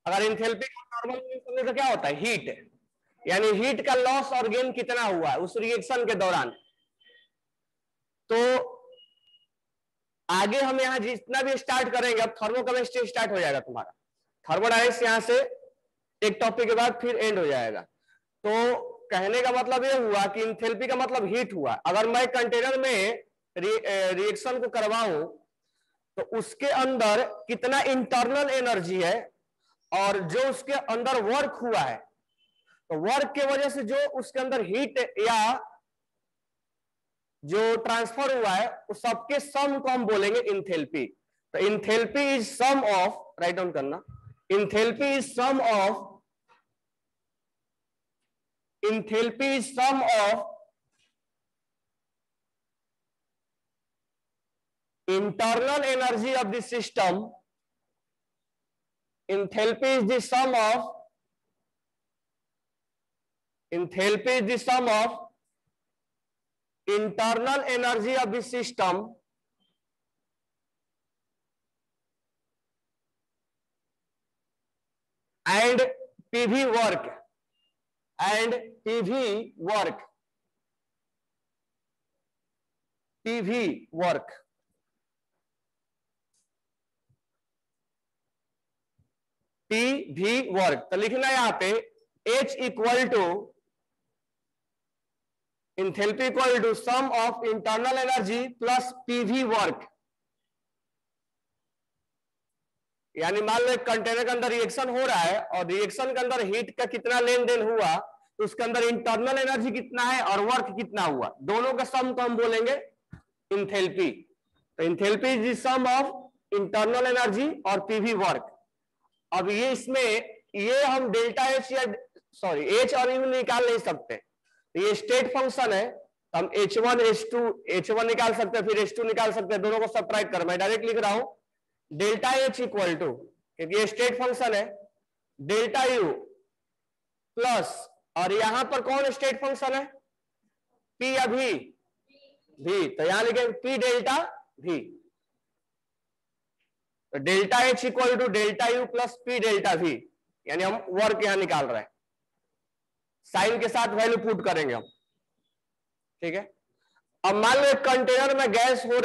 अगर इंथैल्पी को नॉर्मल में समझे तो क्या होता है, हीट, यानी हीट का लॉस और गेन कितना हुआ है उस रिएक्शन के दौरान। तो आगे हम यहां जितना भी स्टार्ट करेंगे, अब थर्मोकेमिस्ट्री स्टार्ट हो जाएगा तुम्हारा। थर्मोडायनेमिक्स यहां से एक टॉपिक के बाद फिर एंड हो जाएगा। तो कहने का मतलब यह हुआ कि इंथैल्पी का मतलब हीट हुआ। अगर मैं कंटेनर में रिएक्शन को करवाऊं तो उसके अंदर कितना इंटरनल एनर्जी है और जो उसके अंदर वर्क हुआ है, तो वर्क के वजह से जो उसके अंदर हीट या जो ट्रांसफर हुआ है उस सबके सम को हम बोलेंगे इंथैल्पी। तो enthalpy is sum of, write down करना, enthalpy is sum of, enthalpy is sum of internal energy of the system. Enthalpy is the sum of, enthalpy is the sum of internal energy of the system and PV work, and PV work, PV work, PV work. तो लिखना यहां पे H equal to enthalpy equal to sum of internal energy plus PV work. यानी मान लो एक container के अंदर reaction हो रहा है और रिएक्शन के अंदर हीट का कितना लेन देन हुआ, तो उसके अंदर इंटरनल एनर्जी कितना है और वर्क कितना हुआ, दोनों का सम को हम बोलेंगे इंथैल्पी। तो enthalpy is the sum of internal energy और पीवी वर्क। अब ये इसमें ये हम डेल्टा एच या सॉरी एच और यू निकाल नहीं सकते, ये स्टेट फंक्शन है, तो हम H1 H2 H1 निकाल सकते हैं, फिर H2 निकाल सकते हैं, दोनों को सब्ट्रैक्ट कर, मैं डायरेक्ट लिख रहा हूं डेल्टा एच इक्वल टू, क्योंकि ये स्टेट फंक्शन है, डेल्टा यू प्लस, और यहां पर कौन स्टेट फंक्शन है, पी या भी, भी, तो यहां लिखे पी डेल्टा भी। तो delta H equal to delta U plus P delta V, यानी हम वर्क यहां निकाल रहे हैं, साइन के साथ वैल्यू पुट करेंगे हम, ठीक है। अब मान लो एक कंटेनर में गैस हो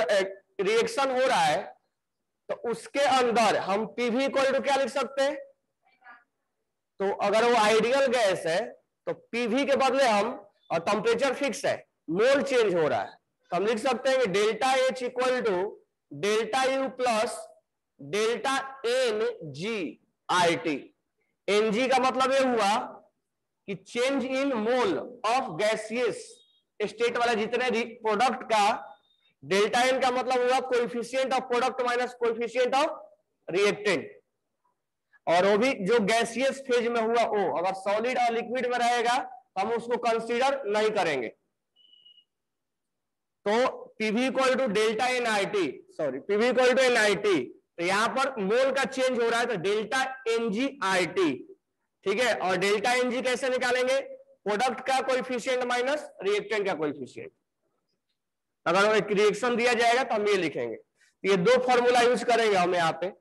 रिएक्शन हो रहा है, तो उसके अंदर हम पीवी इक्वल टू क्या लिख सकते हैं, तो अगर वो आइडियल गैस है तो पीवी के बदले हम, और टेम्परेचर फिक्स है, मोल चेंज हो रहा है, तो हम लिख सकते हैं कि delta H equal to delta U plus delta N G I T. N G का मतलब ये हुआ कि change in mole of gaseous state वाला जितने प्रोडक्ट का, डेल्टा एन का मतलब हुआ coefficient of product minus coefficient of reactant, और वो भी जो गैसियस फेज में हुआ वो, अगर सॉलिड और लिक्विड में रहेगा तो हम उसको कंसीडर नहीं करेंगे। तो PV equal to delta N I T, sorry PV equal to N I T, तो यहां पर मोल का चेंज हो रहा है, तो delta N G I T, ठीक है। और डेल्टा एन जी कैसे निकालेंगे, प्रोडक्ट का कोएफिशिएंट माइनस रिएक्टेंट का कोएफिशिएंट। अगर एक रिएक्शन दिया जाएगा तो हम ये लिखेंगे, ये दो फॉर्मूला यूज करेंगे हम यहाँ पे।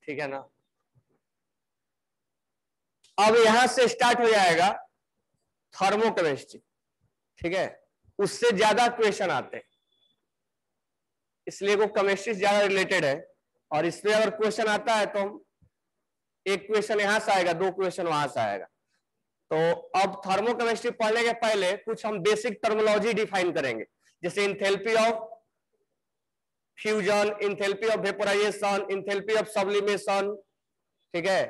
ठीक है ना। अब यहां से स्टार्ट हो जाएगा थर्मोकेमिस्ट्री, ठीक है, उससे ज्यादा क्वेश्चन आते हैं, इसलिए वो केमिस्ट्री से ज्यादा रिलेटेड है। और इसमें अगर क्वेश्चन आता है तो एक क्वेश्चन यहां से आएगा, दो क्वेश्चन वहां से आएगा। तो अब थर्मोकेमिस्ट्री पढ़ने के पहले कुछ हम बेसिक टर्मिनोलॉजी डिफाइन करेंगे, जैसे enthalpy of fusion, enthalpy of vaporization, enthalpy of sublimation, ठीक है,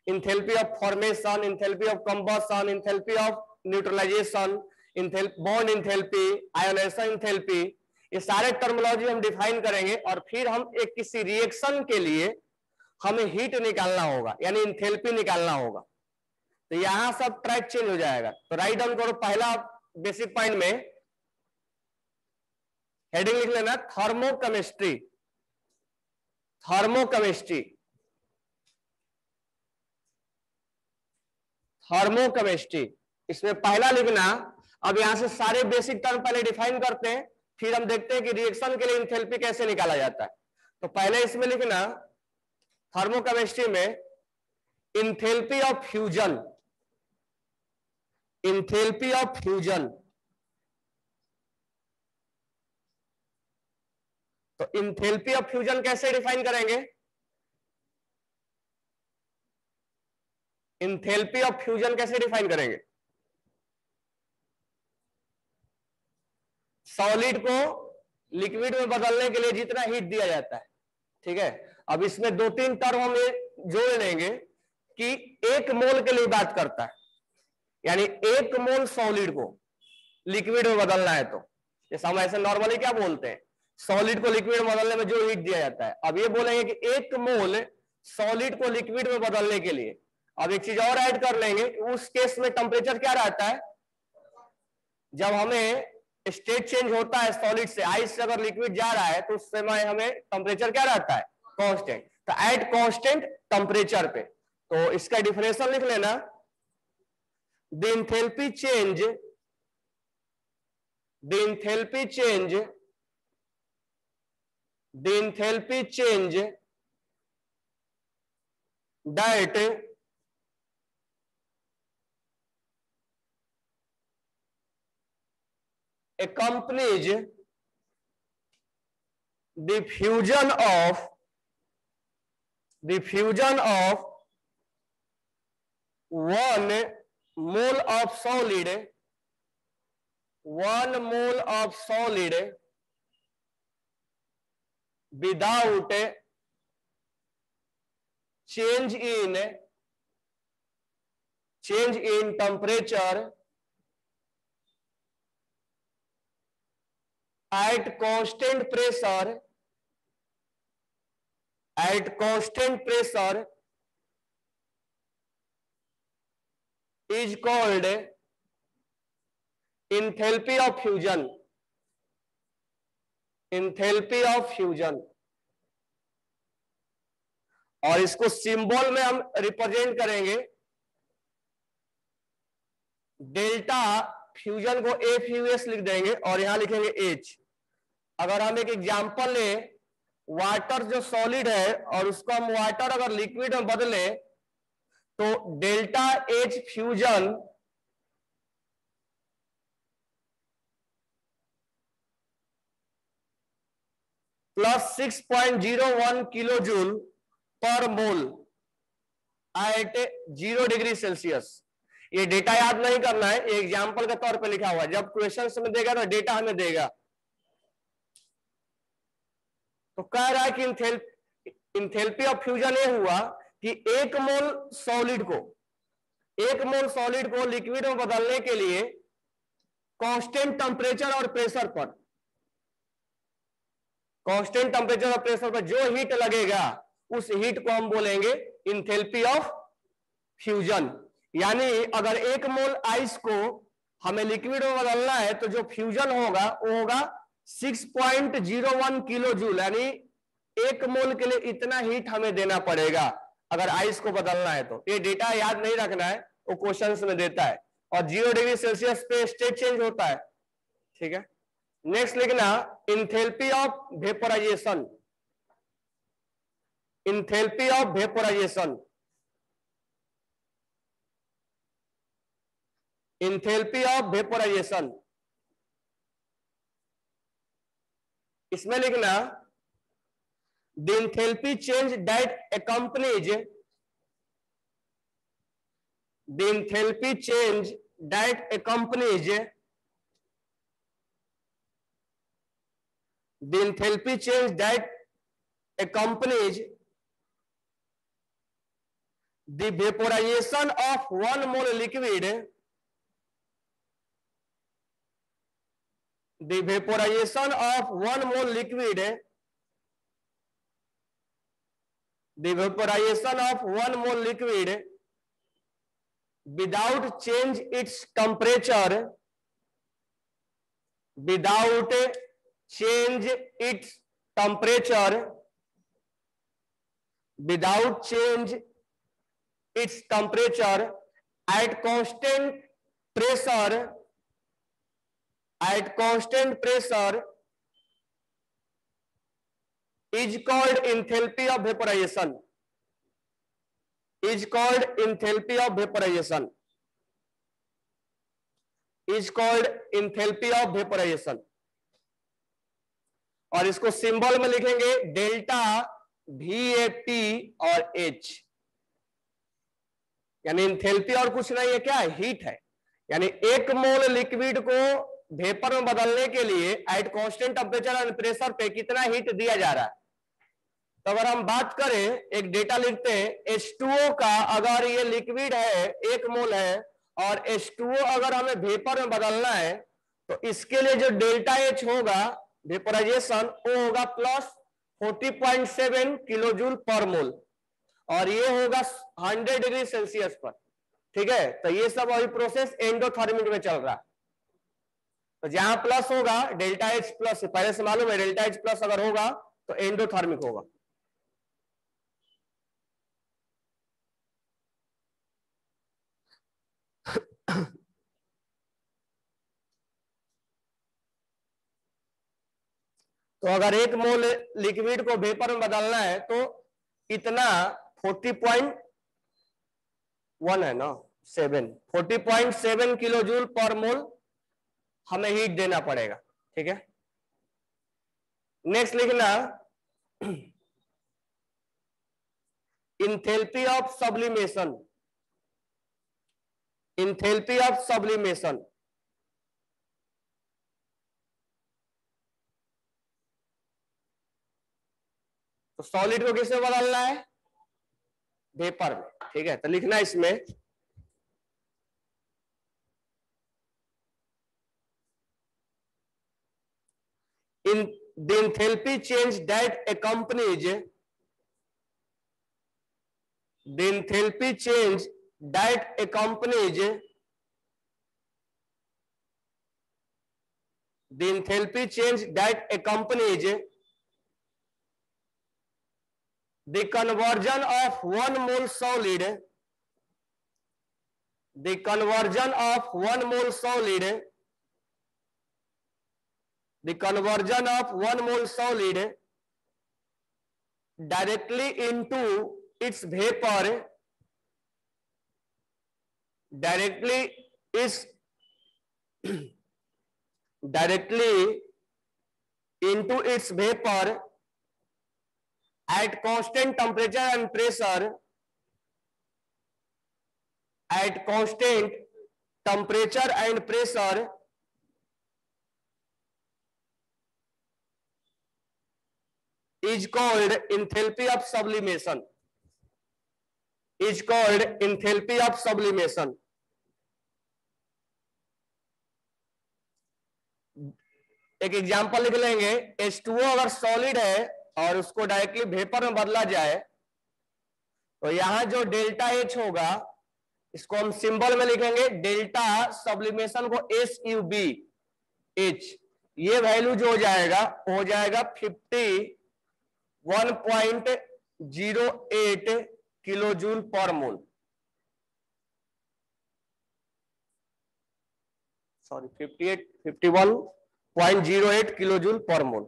enthalpy of formation, enthalpy of combustion, enthalpy of neutralization, bond enthalpy, ionization enthalpy, ये सारे टर्मिनोलॉजी हम डिफाइन करेंगे। और फिर हम एक किसी रिएक्शन के लिए हमें हीट निकालना होगा, यानी इंथैल्पी निकालना होगा। तो यहां सब ट्रैक चेंज हो जाएगा। तो राइट डाउन करो, पहला बेसिक पॉइंट में हेडिंग लिख लेना, थर्मोकेमिस्ट्री। थर्मोकेमिस्ट्री, थर्मोकेमिस्ट्री, इसमें पहला लिखना। अब यहां से सारे बेसिक टर्म पहले डिफाइन करते हैं, फिर हम देखते हैं कि रिएक्शन के लिए इंथैल्पी कैसे निकाला जाता है। तो पहले इसमें लिखना थर्मोकेमिस्ट्री में enthalpy of fusion, enthalpy of fusion. तो इंथैल्पी ऑफ फ्यूजन कैसे डिफाइन करेंगे? इंथैल्पी ऑफ फ्यूजन कैसे डिफाइन करेंगे? सॉलिड को लिक्विड में बदलने के लिए जितना हीट दिया जाता है, ठीक है। अब इसमें दो तीन टर्म हम जोड़ लेंगे कि एक मोल के लिए बात करता है, यानी एक मोल सॉलिड को लिक्विड में बदलना है। तो जैसे हम ऐसे नॉर्मली क्या बोलते हैं, सॉलिड को लिक्विड में बदलने में जो हीट दिया जाता है। अब ये बोलेंगे कि एक मोल सॉलिड को लिक्विड में बदलने के लिए, अब एक चीज और ऐड कर लेंगे, उस केस में टेम्परेचर क्या रहता है? जब हमें स्टेट चेंज होता है सॉलिड से, आइस से अगर लिक्विड जा रहा है तो उस समय हमें टेम्परेचर क्या रहता है? कांस्टेंट। तो एट कांस्टेंट टेम्परेचर पे, तो इसका डिफरेंशियल लिख लेना, the enthalpy change, the enthalpy change, the enthalpy change that accompanies the fusion of one mole of solid, one mole of solid without change in temperature at constant pressure, at constant pressure is called enthalpy of fusion, enthalpy of fusion। और इसको symbol में हम represent करेंगे, delta fusion को F लिख देंगे और यहां लिखेंगे एच। अगर हम एक एग्जांपल ले, वाटर जो सॉलिड है और उसको हम वाटर अगर लिक्विड में बदले तो delta H fusion plus 6.01 kilo joule per mole at 0 degree Celsius. ये डेटा याद नहीं करना है, ये एग्जाम्पल के तौर पे लिखा हुआ है। जब क्वेश्चन में देगा तो डेटा हमें देगा। तो कह रहा है कि इंथैल्पी ऑफ फ्यूजन ये हुआ कि एक मोल सॉलिड को लिक्विड में बदलने के लिए कांस्टेंट टेम्परेचर और प्रेशर पर, कांस्टेंट टेम्परेचर और प्रेशर पर जो हीट लगेगा उस हीट को हम बोलेंगे इंथैल्पी ऑफ फ्यूजन। यानी अगर एक मोल आइस को हमें लिक्विड में बदलना है तो जो फ्यूजन होगा वो होगा 6.01 किलो जूल, यानी एक मोल के लिए इतना हीट हमें देना पड़ेगा अगर आइस को बदलना है। तो ये डेटा याद नहीं रखना है, वो क्वेश्चंस में देता है। और 0 डिग्री सेल्सियस पे स्टेट चेंज होता है, ठीक है। नेक्स्ट लिखना enthalpy of vaporization, enthalpy of vaporization, enthalpy of vaporisation. इसमें लिखना the enthalpy change that accompanies, the enthalpy change that accompanies, the enthalpy change that accompanies the vaporization of one mole liquid, the vaporization of one mole liquid, the vaporization of one mole liquid without change its temperature without change its temperature, without change its temperature at constant pressure, at constant pressure is called enthalpy of vaporization, is called enthalpy of vaporization, is called enthalpy of vaporization। और इसको symbol में लिखेंगे delta VAP और H, यानी enthalpy और कुछ नहीं है, क्या है, हीट है। यानी एक मोल लिक्विड को वेपर में बदलने के लिए at constant temperature and pressure पे कितना हीट दिया जा रहा है। तो अगर हम बात करें, एक डेटा लिखते हैं, H2O का अगर ये लिक्विड है 1 मोल है और H2O अगर हमें वेपर में बदलना है तो इसके लिए जो डेल्टा H होगा वेपोराइजेशन, वो होगा प्लस 40.7 किलो जूल पर मोल, और ये होगा 100 डिग्री सेल्सियस पर। ठीक है, तो ये सब अभी प्रोसेस एंडोथर्मिक में चल रहा है। तो जहां प्लस होगा डेल्टा H प्लस, पहले से मालूम है डेल्टा H प्लस अगर होगा तो एंडोथर्मिक होगा। तो अगर 1 मोल लिक्विड को वेपर में बदलना है तो इतना 40.1 है ना, 40.7 किलो जूल पर मोल हमें हीट देना पड़ेगा। ठीक है, नेक्स्ट लिखना enthalpy of sublimation, enthalpy of sublimation. तो सॉलिड को किससे बदलना है, वेपर में। ठीक है, तो लिखना इसमें in the enthalpy change that accompanies, the enthalpy change that accompanies, the enthalpy change that accompanies the conversion of 1 mole solid, the conversion of 1 mole solid, the conversion of 1 mole solid directly into its vapor, directly is directly into its vapor at constant temperature and pressure, at constant temperature and pressure is called enthalpy of sublimation, is called enthalpy of sublimation। एक example लिख लेंगे, H2O अगर solid है और उसको directly vapour में बदला जाए तो यहां जो डेल्टा H होगा इसको हम सिंबल में लिखेंगे डेल्टा सब्लिमेशन को SUB H, ये वैल्यू जो हो जाएगा 51.08 किलो जूल पर मोल, सॉरी 51.08 किलो जूल पर मोल।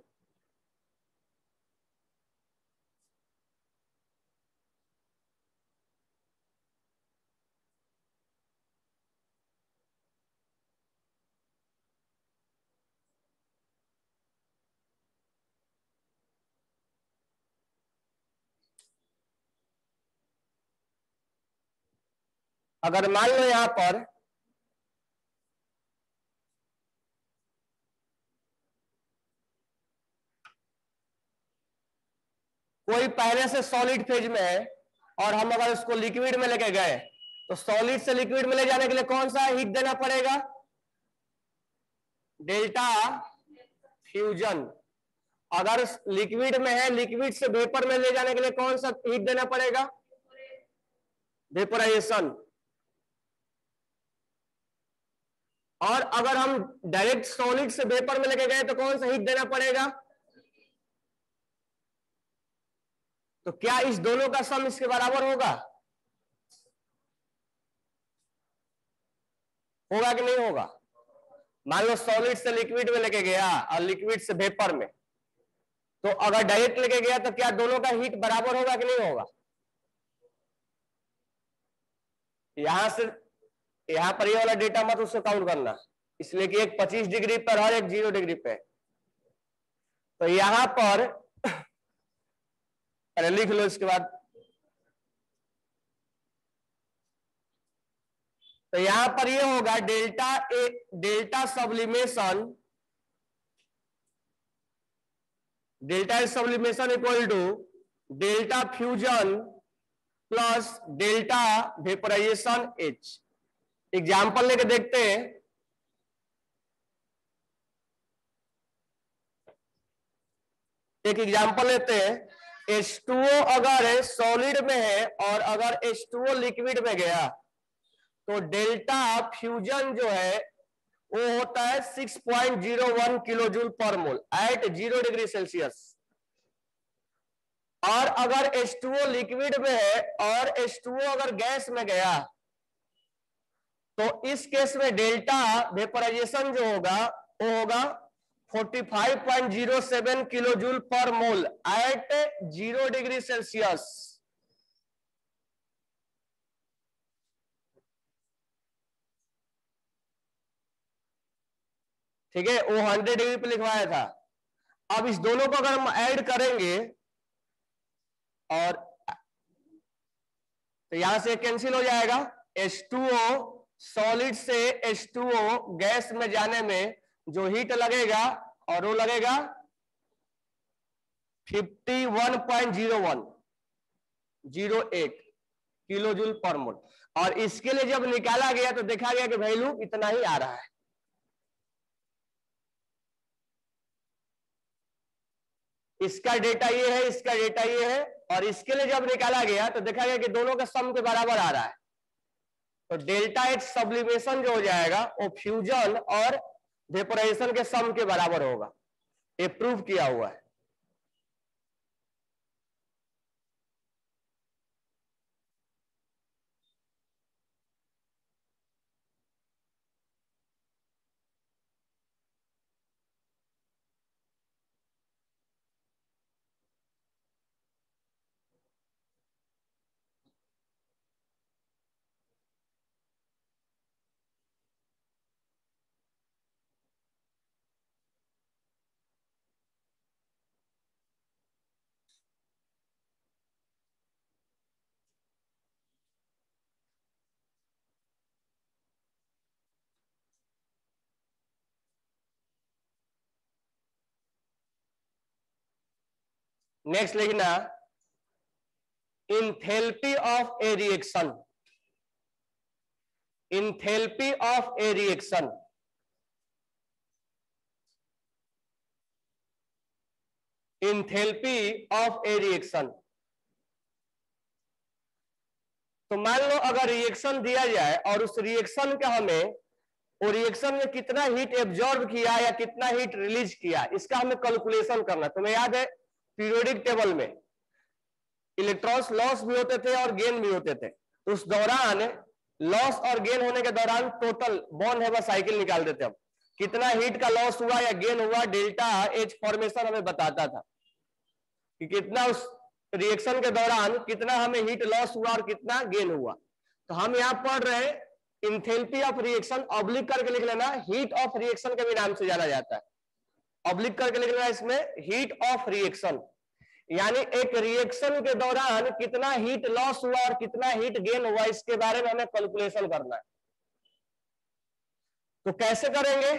अगर मान लो यहां पर कोई पहले से सॉलिड फेज में है और हम अगर उसको लिक्विड में लेके गए तो सॉलिड से लिक्विड में ले जाने के लिए कौन सा हीट देना पड़ेगा, डेल्टा फ्यूजन। अगर लिक्विड में है, लिक्विड से वेपर में ले जाने के लिए कौन सा हीट देना पड़ेगा, वेपोराइजेशन। और अगर हम डायरेक्ट सॉलिड से वेपर में लेके गए तो कौन सा हीट देना पड़ेगा? तो क्या इस दोनों का सम इसके बराबर होगा? होगा कि नहीं होगा? मान लो सॉलिड से लिक्विड में लेके गया और लिक्विड से वेपर में, तो अगर डायरेक्ट लेके गया तो क्या दोनों का हीट बराबर होगा कि नहीं होगा? यहां से यहां पर ये वाला डेटा मत उससे काउंट करना, इसलिए कि एक 25 डिग्री पर और एक 0 डिग्री पे। तो यहां पर अरे लिख लो इसके बाद। तो यहां पर ये होगा delta sublimation equal to delta fusion plus delta vaporization H. Example लेके देखते हैं। एक एग्जाम्पल लेते हैं। H2O अगर सॉलिड में है और अगर H2O लिक्विड में गया तो डेल्टा फ्यूजन जो है वो होता है 6.01 kilo joule per mole at 0 degree Celsius. और अगर H2O लिक्विड में है और H2O अगर गैस में गया तो इस केस में डेल्टा वेपराइजेशन जो होगा वो होगा 45.07 kilo joule per mole at 0 degree Celsius. ठीक है, वो 100 डिग्री पे लिखवाया था। अब इस दोनों को अगर हम ऐड करेंगे और तो यहां से कैंसिल हो जाएगा। H2O सॉलिड से H2O गैस में जाने में जो हीट लगेगा और वो लगेगा 51.01 किलो जूल पर मोल। और इसके लिए जब निकाला गया तो देखा गया कि वैल्यू इतना ही आ रहा है। इसका डेटा ये है, इसका डेटा ये है, और इसके लिए जब निकाला गया तो देखा गया कि दोनों का सम के बराबर आ रहा है। तो डेल्टा एच सब्लिमेशन जो हो जाएगा वो फ्यूजन और वेपोराइजेशन के सम के बराबर होगा। ये प्रूव किया हुआ है। नेक्स्ट लिखना enthalpy of A reaction. Enthalpy of A reaction enthalpy of A reaction. तो मान लो अगर रिएक्शन दिया जाए और उस रिएक्शन का हमें वो रिएक्शन में कितना हीट एब्जॉर्ब किया या कितना हीट रिलीज किया इसका हमें कैलकुलेशन करना। तुम्हें याद है पीरियोडिक टेबल में इलेक्ट्रॉन्स लॉस भी होते थे और गेन भी होते थे। तो उस दौरान लॉस और गेन होने के दौरान टोटल बॉन्ड हैवर साइकिल निकाल देते हम, कितना हीट का लॉस हुआ या गेन हुआ डेल्टा एच फॉर्मेशन हमें बताता था कि कितना उस रिएक्शन के दौरान कितना हमें हीट लॉस हुआ और कितना गेन हुआ। तो हम यहां पढ़ रहे हैं इंथैल्पी ऑफ रिएक्शन, ऑब्लिक करके लिख लेना हीट ऑफ रिएक्शन के भी नाम से जाना जाता है। ऑब्लिक करके लिख लेना इसमें हीट ऑफ रिएक्शन, यानी एक रिएक्शन के दौरान कितना हीट लॉस हुआ और कितना हीट गेन हुआ इसके बारे में हमें कैलकुलेशन करना है। तो कैसे करेंगे?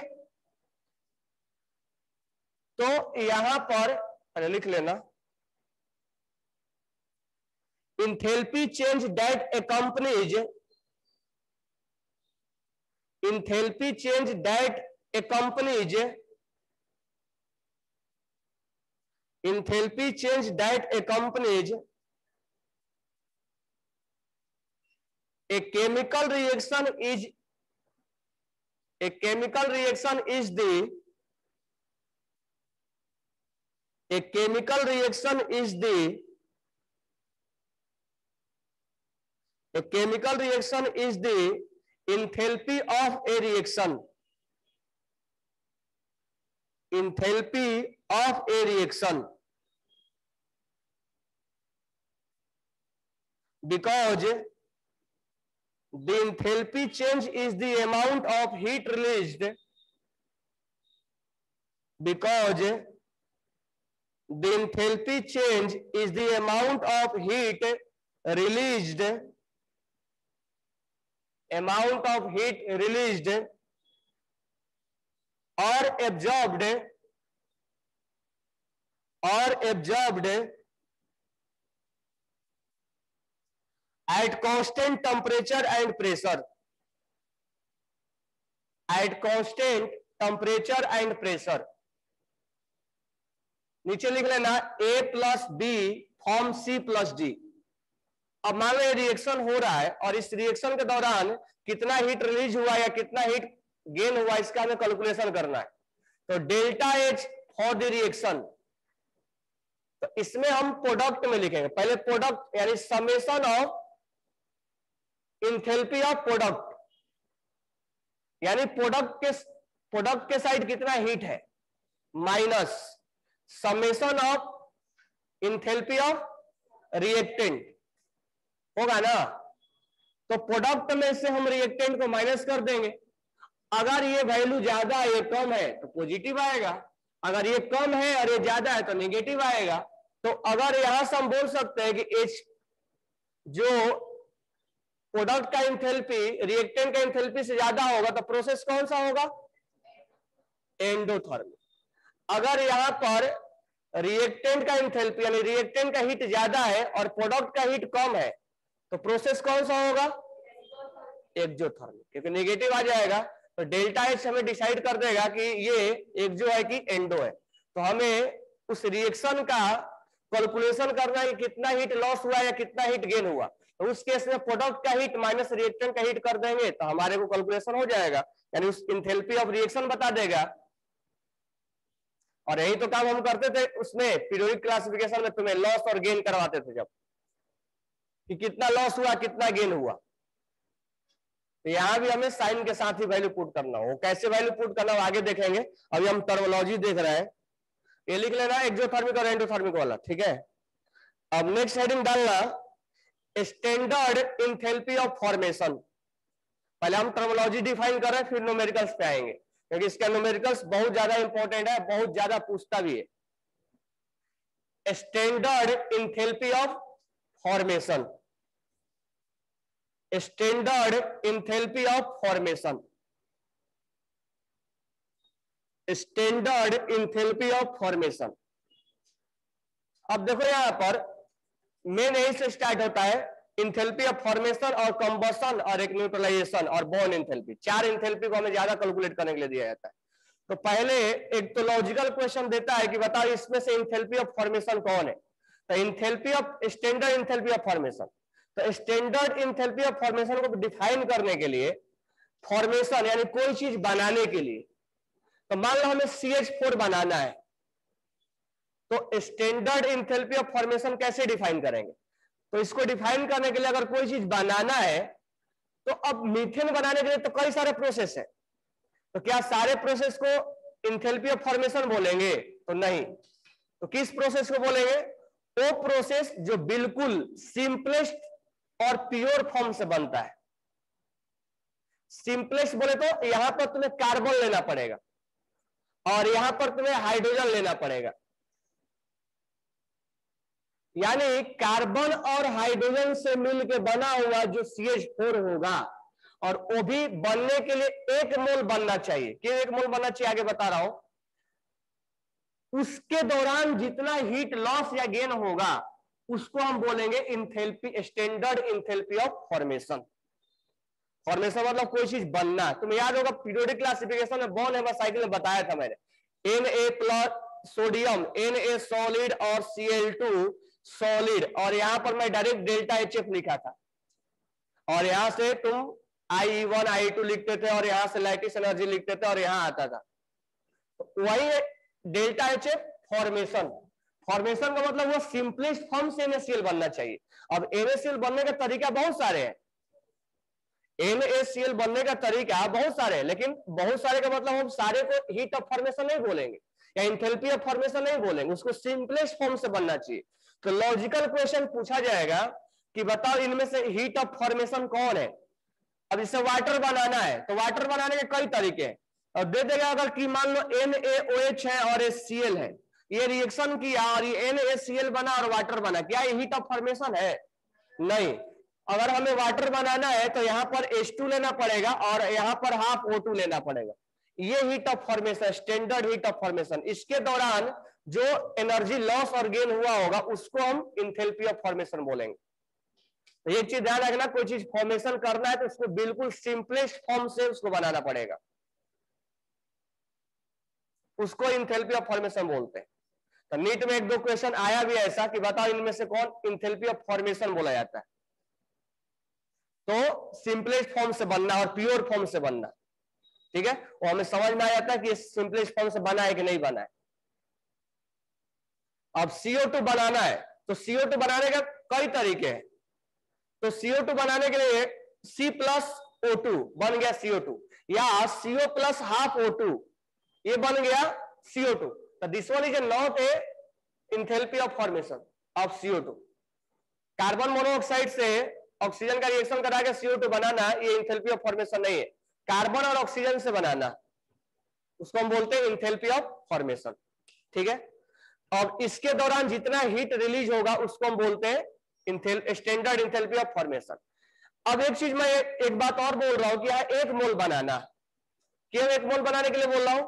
तो यहां पर लिख लेना enthalpy change that accompanies enthalpy change that accompanies enthalpy change that accompanies a chemical reaction is A chemical reaction is the enthalpy of a reaction. Enthalpy of a reaction, because the enthalpy change is the amount of heat released, because the enthalpy change is the amount of heat released, or absorbed at constant temperature and pressure. नीचे लिख लेना A plus B form C plus D. अब मान लो ये reaction हो रहा है और इस रिएक्शन के दौरान कितना हीट रिलीज हुआ या कितना हीट गेन हुआ इसका हमें कैलकुलेशन करना है। तो delta H for the reaction, तो इसमें हम प्रोडक्ट में लिखेंगे। पहले प्रोडक्ट यानी summation of enthalpy of product, यानी प्रोडक्ट के साइड कितना हीट है minus summation of enthalpy of reactant होगा ना। तो प्रोडक्ट में से हम रिएक्टेंट को माइनस कर देंगे। अगर ये वैल्यू ज्यादा है ये कम है तो पॉजिटिव आएगा, अगर ये कम है और ये ज्यादा है तो नेगेटिव आएगा। तो अगर यहां से हम बोल सकते हैं कि H जो प्रोडक्ट का एंथैल्पी रिएक्टेंट का एंथैल्पी से ज्यादा होगा तो प्रोसेस कौन सा होगा, एंडोथर्मिक। अगर यहां पर रिएक्टेंट का एंथैल्पी यानी रिएक्टेंट का हीट ज्यादा है और प्रोडक्ट का हीट कम है तो प्रोसेस कौन सा होगा, एक्सोथर्मिक, क्योंकि नेगेटिव आ जाएगा। तो डेल्टा H हमें डिसाइड कर देगा कि ये एक जो है कि एंडो है। तो हमें उस रिएक्शन का कैलकुलेशन करना है कि कितना हीट लॉस हुआ या कितना हीट गेन हुआ। तो उस केस में प्रोडक्ट का हीट माइनस रिएक्टेंट का हीट कर देंगे तो हमारे को कैलकुलेशन हो जाएगा, यानी उस एंथैल्पी ऑफ रिएक्शन बता देगा। और यही तो काम हम करते थे उसमें पीरियोडिक क्लासिफिकेशन में, तुम्हें लॉस और गेन करवाते थे जब, कि कितना लॉस हुआ कितना गेन हुआ। तो यहां भी हमें साइन के साथ ही वैल्यू पुट करना हो। कैसे वैल्यू पुट करना हो आगे देखेंगे, अभी हम टर्मिनोलॉजी देख रहे हैं। ये लिख लेना एक्सोथर्मिक और एंडोथर्मिक वाला, ठीक है। अब नेक्स्ट हेडिंग डालना स्टैंडर्ड एंथैल्पी ऑफ फॉर्मेशन। पहले हम टर्मिनोलॉजी डिफाइन करें फिर न्यूमेरिकल्स पे आएंगे, क्योंकि इसका न्यूमेरिकल्स बहुत ज्यादा इंपॉर्टेंट है, बहुत ज्यादा पूछता भी है। Standard enthalpy of formation, standard enthalpy of formation, standard enthalpy of formation. अब देखो यहां पर मेन यही से स्टार्ट होता है, एंथैल्पी ऑफ फॉर्मेशन और कंबशन और एक न्यूट्रलाइजेशन और बॉर्न एंथैल्पी। चार एंथैल्पी को हमें ज्यादा कैलकुलेट करने के लिए दिया जाता है। तो पहले एक तो लॉजिकल क्वेश्चन देता है कि बताओ इसमें से एंथैल्पी ऑफ फॉर्मेशन कौन है। तो enthalpy of standard enthalpy of formation, तो स्टैंडर्ड एंथैल्पी ऑफ फॉर्मेशन को डिफाइन करने के लिए, फॉर्मेशन यानी कोई चीज बनाने के लिए, तो मान लो हमें CH4 बनाना है, तो स्टैंडर्ड एंथैल्पी ऑफ फॉर्मेशन कैसे डिफाइन करेंगे। तो इसको डिफाइन करने के लिए अगर कोई चीज बनाना है तो अब मीथेन बनाने के लिए तो कई सारे प्रोसेस है, तो क्या सारे प्रोसेस को एंथैल्पी ऑफ फॉर्मेशन बोलेंगे, तो नहीं। तो किस प्रोसेस को बोलेंगे, वो प्रोसेस जो बिल्कुल सिंपलेस्ट और प्योर फॉर्म से बनता है। सिंपलेस्ट बोले तो यहां पर तुम्हें कार्बन लेना पड़ेगा और यहां पर तुम्हें हाइड्रोजन लेना पड़ेगा, यानी कार्बन और हाइड्रोजन से मिलकर बना हुआ जो CH4 होगा, और वो भी बनने के लिए 1 मोल बनना चाहिए। क्यों 1 मोल बनना चाहिए आगे बता रहा हूं। उसके दौरान जितना हीट लॉस या गेन होगा उसको हम बोलेंगे enthalpy, standard enthalpy of formation. Formation मतलब कोई चीज बनना। तुम्हें याद होगा पीरियोडिक क्लासिफिकेशन में बॉर्न हैमर साइकिल में बताया था मैंने, Na+ सोडियम, Na सॉलिड और Cl2 सॉलिड, और यहां पर मैं डायरेक्ट डेल्टा HF लिखा था, और यहां से तुम IE1 IE2 लिखते थे और यहां से लैटिस एनर्जी लिखते थे और यहां आता था। वही डेल्टा एच फॉर्मेशन। फॉर्मेशन का मतलब वो सिंपलेस्ट फॉर्म से NaCl बनना चाहिए। अब NaCl बनने का तरीका बहुत सारे हैं, NaCl बनने का तरीका बहुत सारे हैं, लेकिन बहुत सारे का मतलब हम सारे को हीट ऑफ फॉर्मेशन नहीं बोलेंगे या इंथैल्पी ऑफ फॉर्मेशन नहीं बोलेंगे, उसको सिंपलेस्ट फॉर्म से बनना चाहिए। तो लॉजिकल क्वेश्चन पूछा जाएगा कि बताओ इनमें से हीट ऑफ फॉर्मेशन कौन है। अब इसे वाटर बनाना है तो वाटर बनाने के कई तरीके हैं, और दे देगा अगर कि मान लो NaOH है और HCl है, ये रिएक्शन किया और ये NaCl बना और वाटर बना, क्या ये हीट ऑफ फॉर्मेशन है? नहीं। अगर हमें वाटर बनाना है तो यहां पर H2 लेना पड़ेगा और यहां पर हाफ O2 लेना पड़ेगा। ये heat of formation, standard heat of formation. इसके दौरान जो एनर्जी लॉस और गेन हुआ होगा उसको हम इंथैल्पी ऑफ फॉर्मेशन बोलेंगे। तो ये चीज ध्यान रखना, कोई चीज फॉर्मेशन करना है तो उसको बिल्कुल सिंपलेस्ट फॉर्म से उसको बनाना पड़ेगा, उसको इंथैल्पी ऑफ फॉर्मेशन बोलते हैं। तो नीट में एक दो क्वेश्चन आया भी ऐसा कि बताओ इनमें से कौन इंथैल्पी ऑफ फॉर्मेशन बोला जाता है। तो सिंपलेस्ट फॉर्म से बनना और प्योर फॉर्म से बनना, ठीक है, वो हमें समझ में आ जाता है कि सिंपलेस्ट फॉर्म से बना है कि नहीं बना है। अब CO2 बनाना है तो CO2 बनाने का कई तरीके हैं। तो CO2 बनाने के लिए C+O2 बन गया CO2, या CO प्लस हाफ O2 ये बन गया CO2। तो this one is not a enthalpy of formation of CO2। Carbon monoxide से ऑक्सीजन का रिएक्शन करा के CO2 बनाना ये इंथैल्पी ऑफ फॉर्मेशन नहीं है। कार्बन और ऑक्सीजन से बनाना उसको हम बोलते हैं इंथैल्पी ऑफ फॉर्मेशन, ठीक है। अब इसके दौरान जितना हीट रिलीज होगा उसको हम बोलते हैं स्टैंडर्ड इंथैल्पी ऑफ फॉर्मेशन। अब एक चीज मैं एक बात और बोल रहा हूं कि यहां 1 मोल बनाना, क्यों 1 मोल बनाने के लिए बोल रहा हूं?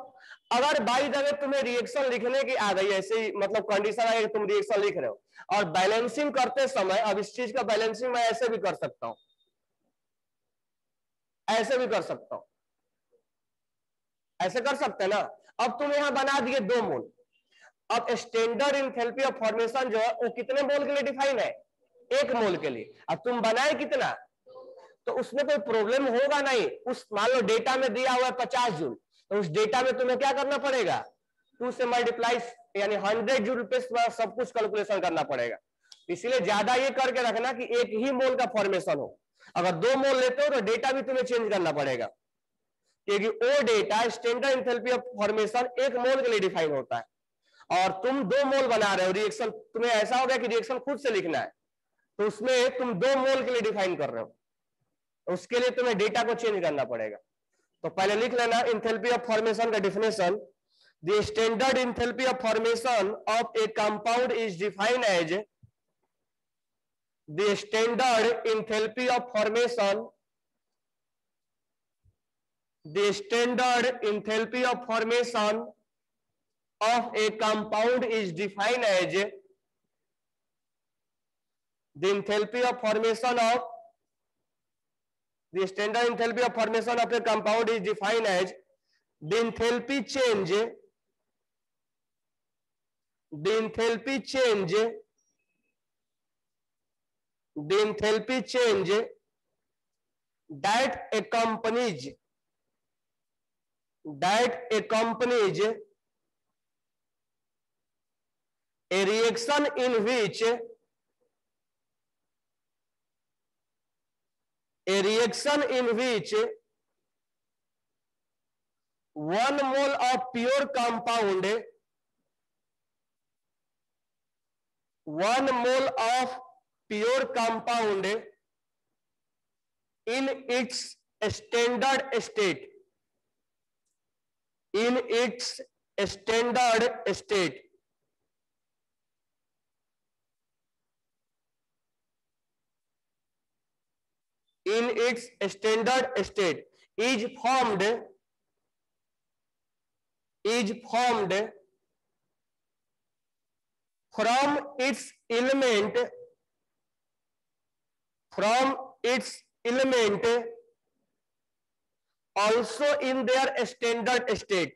अगर बाई द वे तुम्हें रिएक्शन लिखने की आ गई, ऐसे ही मतलब कंडीशन है तुम रिएक्शन लिख रहे हो और बैलेंसिंग करते समय, अब इस चीज का बैलेंसिंग मैं ऐसे भी कर सकता हूं, ऐसे भी कर सकता हूं, ऐसे कर सकते हैं ना। अब तुम यहां बना दिए 2 मोल। अब स्टैंडर्ड इंथैल्पी ऑफ फॉर्मेशन जो है वो कितने मोल के लिए डिफाइन है? 1 मोल के लिए। अब तुम बनाए कितना, तो उसमें कोई प्रॉब्लम होगा नहीं। उस मान लो डेटा में दिया हुआ है 50 जूल, तो उस डेटा में तुम्हें क्या करना पड़ेगा? 2 से मल्टीप्लाई यानी 100 जूल पे सब कुछ कैलकुलेशन करना पड़ेगा। इसीलिए ज्यादा ये करके रखना कि 1 ही मोल का फॉर्मेशन हो। अगर 2 मोल लेते हो तो डेटा भी तुम्हें चेंज करना पड़ेगा, क्योंकि वो data standard enthalpy of formation 1 मोल के लिए डिफाइन होता है और तुम 2 मोल बना रहे हो रिएक्शन। तुम्हें ऐसा हो गया कि रिएक्शन खुद से लिखना है तो उसमें तुम 2 मोल के लिए डिफाइन कर रहे हो, उसके लिए तुम्हें डेटा को चेंज करना पड़ेगा। तो पहले लिख लेना इंथैल्पी ऑफ फॉर्मेशन का definition. The standard enthalpy of formation of a compound is defined as the standard enthalpy of formation, the standard enthalpy of formation of a compound is defined as the enthalpy of formation of the standard enthalpy of formation of a compound is defined as the enthalpy change, the enthalpy change, the enthalpy change that accompanies a reaction in which one mole of pure compound, 1 mole of pure compound in its standard state, in its standard state in its standard state is formed from its element also in their standard state,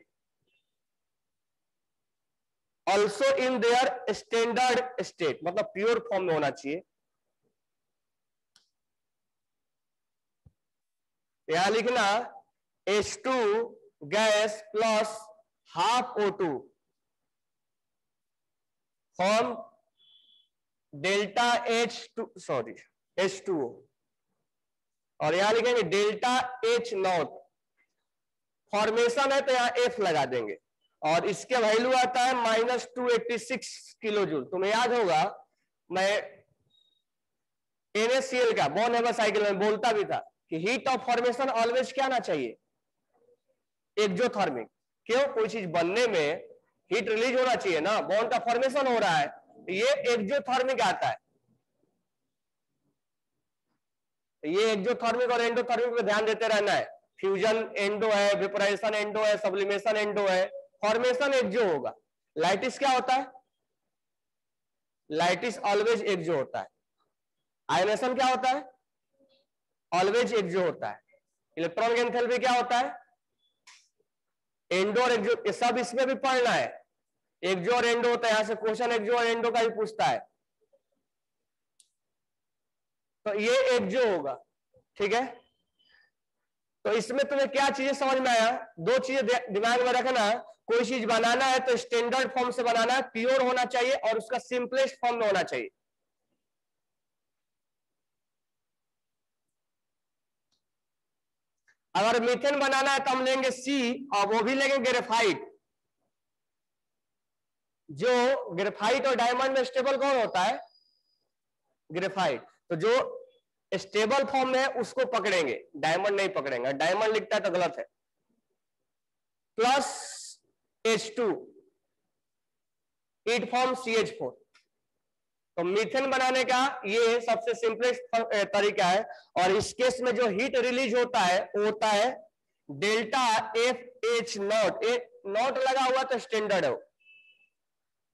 also in their standard state मतलब pure form में होना चाहिए। यहां लिखना H2 gas plus half O2 form delta H2O, और यहां लिखेंगे delta H0। Formation है तो यहां F लगा देंगे, और इसके वैल्यू आता है -286 किलो जूल। तुम्हें याद होगा मैं NaCl का बॉन हेबर साइकिल में बोलता भी था कि हीट ऑफ फॉर्मेशन ऑलवेज क्या आना चाहिए, एक्सोथर्मिक। क्यों? कोई चीज बनने में हीट रिलीज होना चाहिए ना, बॉन्ड का फॉर्मेशन हो रहा है, ये एक्सोथर्मिक आता है। ये एक्सोथर्मिक और एंडोथर्मिक पे ध्यान देते रहना है। फ्यूजन एंडो है, वेपोराइजेशन एंडो है, सब्लिमेशन एंडो है, फॉर्मेशन एक्सो होगा। लाइटिस क्या होता है? लाइटिस ऑलवेज एक्सो होता है। आयनेशन क्या होता है? ऑलवेज एक्सो होता है। इलेक्ट्रॉनिक एंथैल्पी क्या होता है? एंडो और एक्सो। ये सब इसमें भी पढ़ना है। एक्सो और एंडो होता है, यहां से क्वेश्चन एक्सो और एंडो का भी पूछता है, तो ये एक्सो होगा। ठीक है, तो इसमें तुम्हें क्या चीजें समझ में आया? दो चीजें दिमाग में रखना। कोई चीज बनाना है तो स्टैंडर्ड फॉर्म से बनाना है, प्योर होना चाहिए और उसका सिंपलेस्ट फॉर्म में होना चाहिए। अगर मीथेन बनाना है तो हम लेंगे सी, और वो भी लेंगे ग्रेफाइट। जो ग्रेफाइट और डायमंड में स्टेबल कौन होता है? ग्रेफाइट। तो जो स्टेबल फॉर्म में है उसको पकड़ेंगे, डायमंड नहीं पकड़ेंगे। डायमंड लिखता है तो गलत है। प्लस H2 ईट फॉर्म CH4। तो मीथेन बनाने का ये सबसे सिंपलेस्ट तरीका है, और इस केस में जो हीट रिलीज होता है वो होता है डेल्टा FH0। एक नॉट लगा हुआ तो स्टैंडर्ड है,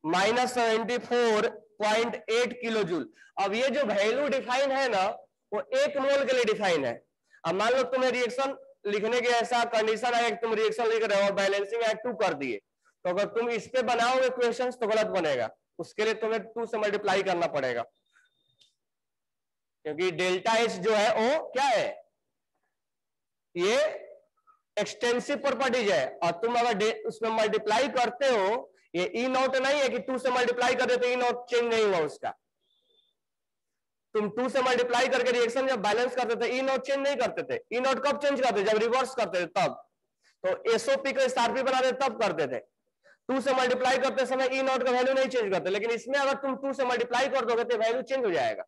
-74.8 किलो जूल। अब ये जो वैल्यू डिफाइन है ना, वो 1 मोल के लिए डिफाइन है। अब मान लो तुम्हें रिएक्शन लिखने के ऐसा कंडीशन है कि तुम रिएक्शन लिख रहे हो और बैलेंसिंग एक्ट 2 कर दिए, तो अगर तुम इस पे बनाओगे क्वेश्चन तो गलत बनेगा। उसके लिए तुम्हें 2 से मल्टीप्लाई करना पड़ेगा, क्योंकि डेल्टा H जो है वो क्या है? ये एक्सटेंसिव प्रॉपर्टीज है, और तुम अगर उसमें मल्टीप्लाई करते हो, ये ई नॉट नहीं है कि 2 से मल्टीप्लाई कर देते ई नॉट चेंज नहीं हुआ उसका। तुम 2 से मल्टीप्लाई करके रिएक्शन जब बैलेंस करते थे ई नॉट चेंज नहीं करते थे। ई नॉट कब चेंज करते? जब रिवर्स करते थे तब। तो एसओपी को एसआरपी बनाते तब करते थे। 2 से मल्टीप्लाई करते समय ई नॉट का वैल्यू नहीं चेंज करते, लेकिन इसमें अगर तुम 2 से मल्टीप्लाई कर दोगे तो वैल्यू चेंज हो जाएगा,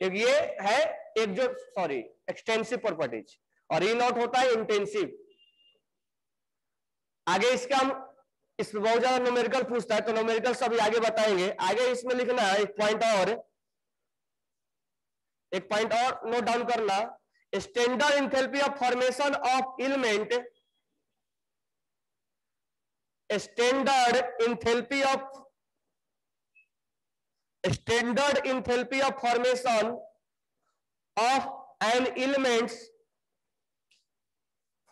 क्योंकि ये है एक जो एक्सटेंसिव प्रॉपर्टीज, और ई नॉट होता है इंटेंसिव। आगे इसका हम इसमें बहुत ज्यादा न्यूमेरिकल पूछता है, तो न्यूमेरिकल सभी आगे बताएंगे। आगे इसमें लिखना है एक पॉइंट और नोट डाउन करना। Standard enthalpy of formation of element, standard enthalpy of formation of an elements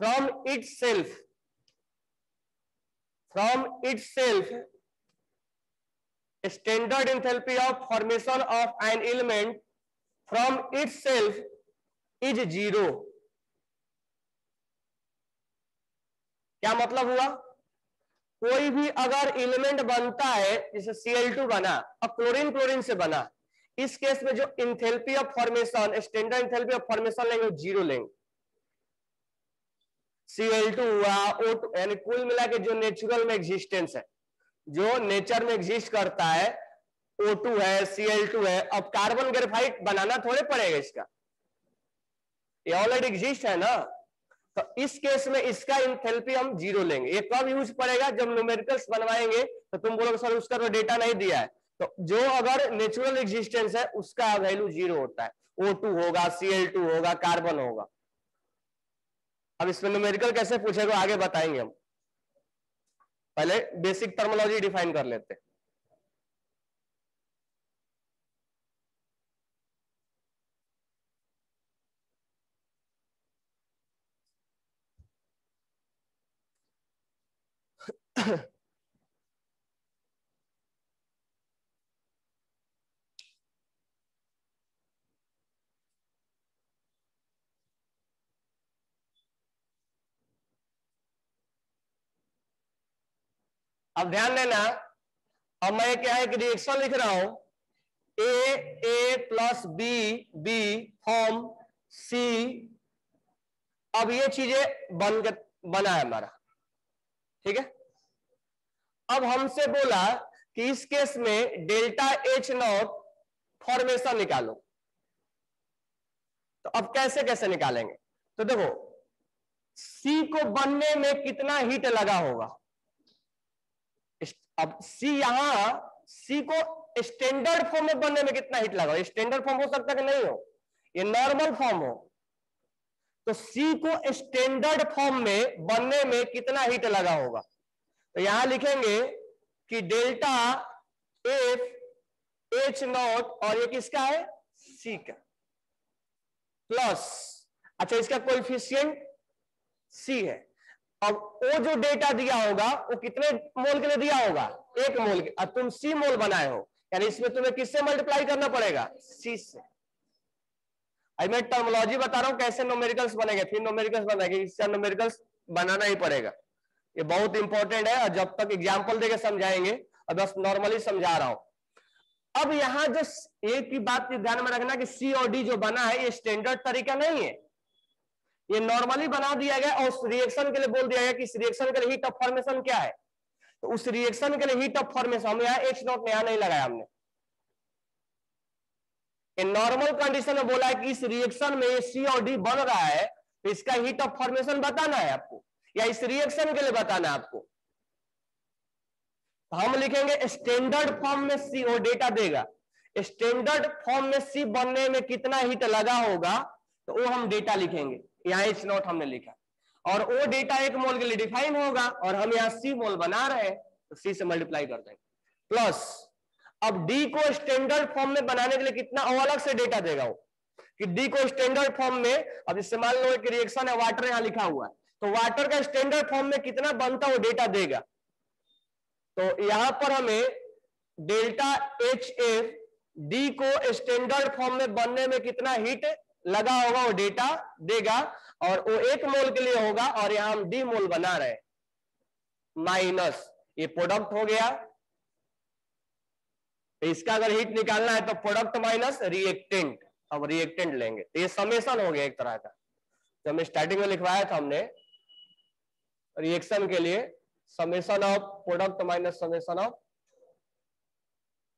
from itself standard enthalpy of formation of an element from itself is 0। क्या मतलब हुआ? कोई भी अगर एलिमेंट बनता है, जैसे Cl2 बना, अब क्लोरीन से बना, इस केस में जो enthalpy of formation, standard enthalpy of formation लेंगे, 0 लेंगे। Cl2 हुआ, O2, यानी कुल मिला के जो नेचुरल में एग्जिस्टेंस है, जो नेचर में एग्जिस्ट करता है, O2 है, Cl2 है। अब कार्बन ग्रेफाइट बनाना थोड़े पड़ेगा इसका, ये ऑलरेडी एग्जिस्ट है ना। तो इस केस में इसका इंथैल्पी हम 0 लेंगे। ये कब यूज पड़ेगा? जब न्यूमेरिकल्स बनवाएंगे तो तुम बोलोगे सर उसका तो डेटा नहीं दिया है। तो जो अगर नेचुरल एग्जिस्टेंस है उसका वैल्यू 0 होता है। O2 होगा, Cl2 होगा, कार्बन होगा। अब इसमें न्यूमेरिकल कैसे पूछेगा आगे बताएंगे हम, पहले बेसिक टर्मिनोलॉजी डिफाइन कर लेते हैं। अब ध्यान देना, अब मैं क्या है कि रिएक्शन लिख रहा हूं, ए प्लस बी फॉर्म सी। अब ये चीजें बना है हमारा, ठीक है। अब हमसे बोला कि इस केस में डेल्टा एच नॉट फॉर्मेशन निकालो। तो अब कैसे कैसे निकालेंगे, तो देखो सी को बनने में कितना हीट लगा होगा। अब सी यहां, सी को स्टैंडर्ड फॉर्म में बनने में कितना हीट लगा, स्टैंडर्ड फॉर्म हो सकता है कि नहीं हो, ये नॉर्मल फॉर्म हो। तो सी को स्टैंडर्ड फॉर्म में बनने में कितना हीट लगा होगा, तो यहां लिखेंगे कि डेल्टा एफ एच नॉट, और ये किसका है, सी का, प्लस, अच्छा इसका कोएफिशिएंट सी है। अब वो जो डेटा दिया होगा वो कितने मोल के लिए दिया होगा, 1 मोल के। अब तुम सी मोल बनाए हो, यानी इसमें तुम्हें किससे मल्टीप्लाई करना पड़ेगा, सी से। अब मैं टर्मोलॉजी बता रहा हूं कैसे न्यूमेरिकल्स बनेंगे, फिर न्यूमेरिकल्स बनेंगे, इससे न्यूमेरिकल्स बनाना ही पड़ेगा, ये बहुत इंपॉर्टेंट है। और जब तक एग्जाम्पल देके समझाएंगे, और बस नॉर्मली समझा रहा हूं। अब यहां जो एक की बात ध्यान में रखना कि सी और डी जो बना है ये स्टैंडर्ड तरीका नहीं है, ये नॉर्मली बना दिया गया और उस रिएक्शन के लिए बोल दिया गया कि इस रिएक्शन के लिए हीट ऑफ फॉर्मेशन क्या है। तो उस रिएक्शन के लिए हीट ऑफ फॉर्मेशन हम यहां एच नॉट यहां नहीं लगाया हमने, नॉर्मल कंडीशन में बोला है कि इस रिएक्शन में सी और डी बन रहा है, तो इसका हीट ऑफ फॉर्मेशन बताना है आपको, या इस रिएक्शन के लिए बताना है आपको। तो हम लिखेंगे स्टैंडर्ड फॉर्म में सी, और डेटा देगा स्टैंडर्ड फॉर्म में सी बनने में कितना हीट लगा होगा, तो वो हम डेटा लिखेंगे। यहाँ एच नॉट हमने लिखा, और वो डेटा 1 मोल के लिए डिफाइन होगा, और हम यहाँ सी मोल बना रहे हैं तो सी से मल्टीप्लाई कर देंगे, प्लस अब डी को स्टैंडर्ड फॉर्म में बनाने के लिए कितना और अलग से डेटा देगा वो, कि डी को स्टैंडर्ड फॉर्म में, अब इससे मान लो एक रिएक्शन है वाटर यहां लिखा हुआ है, तो वाटर का स्टैंडर्ड फॉर्म में कितना बनता वो डेटा देगा। तो यहां पर हमें डेल्टा एच एफ डी को स्टैंडर्ड फॉर्म में बनने में कितना हीट लगा होगा वो डेटा देगा, और वो 1 मोल के लिए होगा, और यहां हम डी मोल बना रहे हैं, माइनस ये प्रोडक्ट हो गया। इसका अगर हीट निकालना है तो प्रोडक्ट माइनस रिएक्टेंट, अब रिएक्टेंट लेंगे, तो ये समेशन हो गया एक तरह का। तो हमें स्टार्टिंग में लिखवाया था हमने रिएक्शन के लिए summation of product minus summation of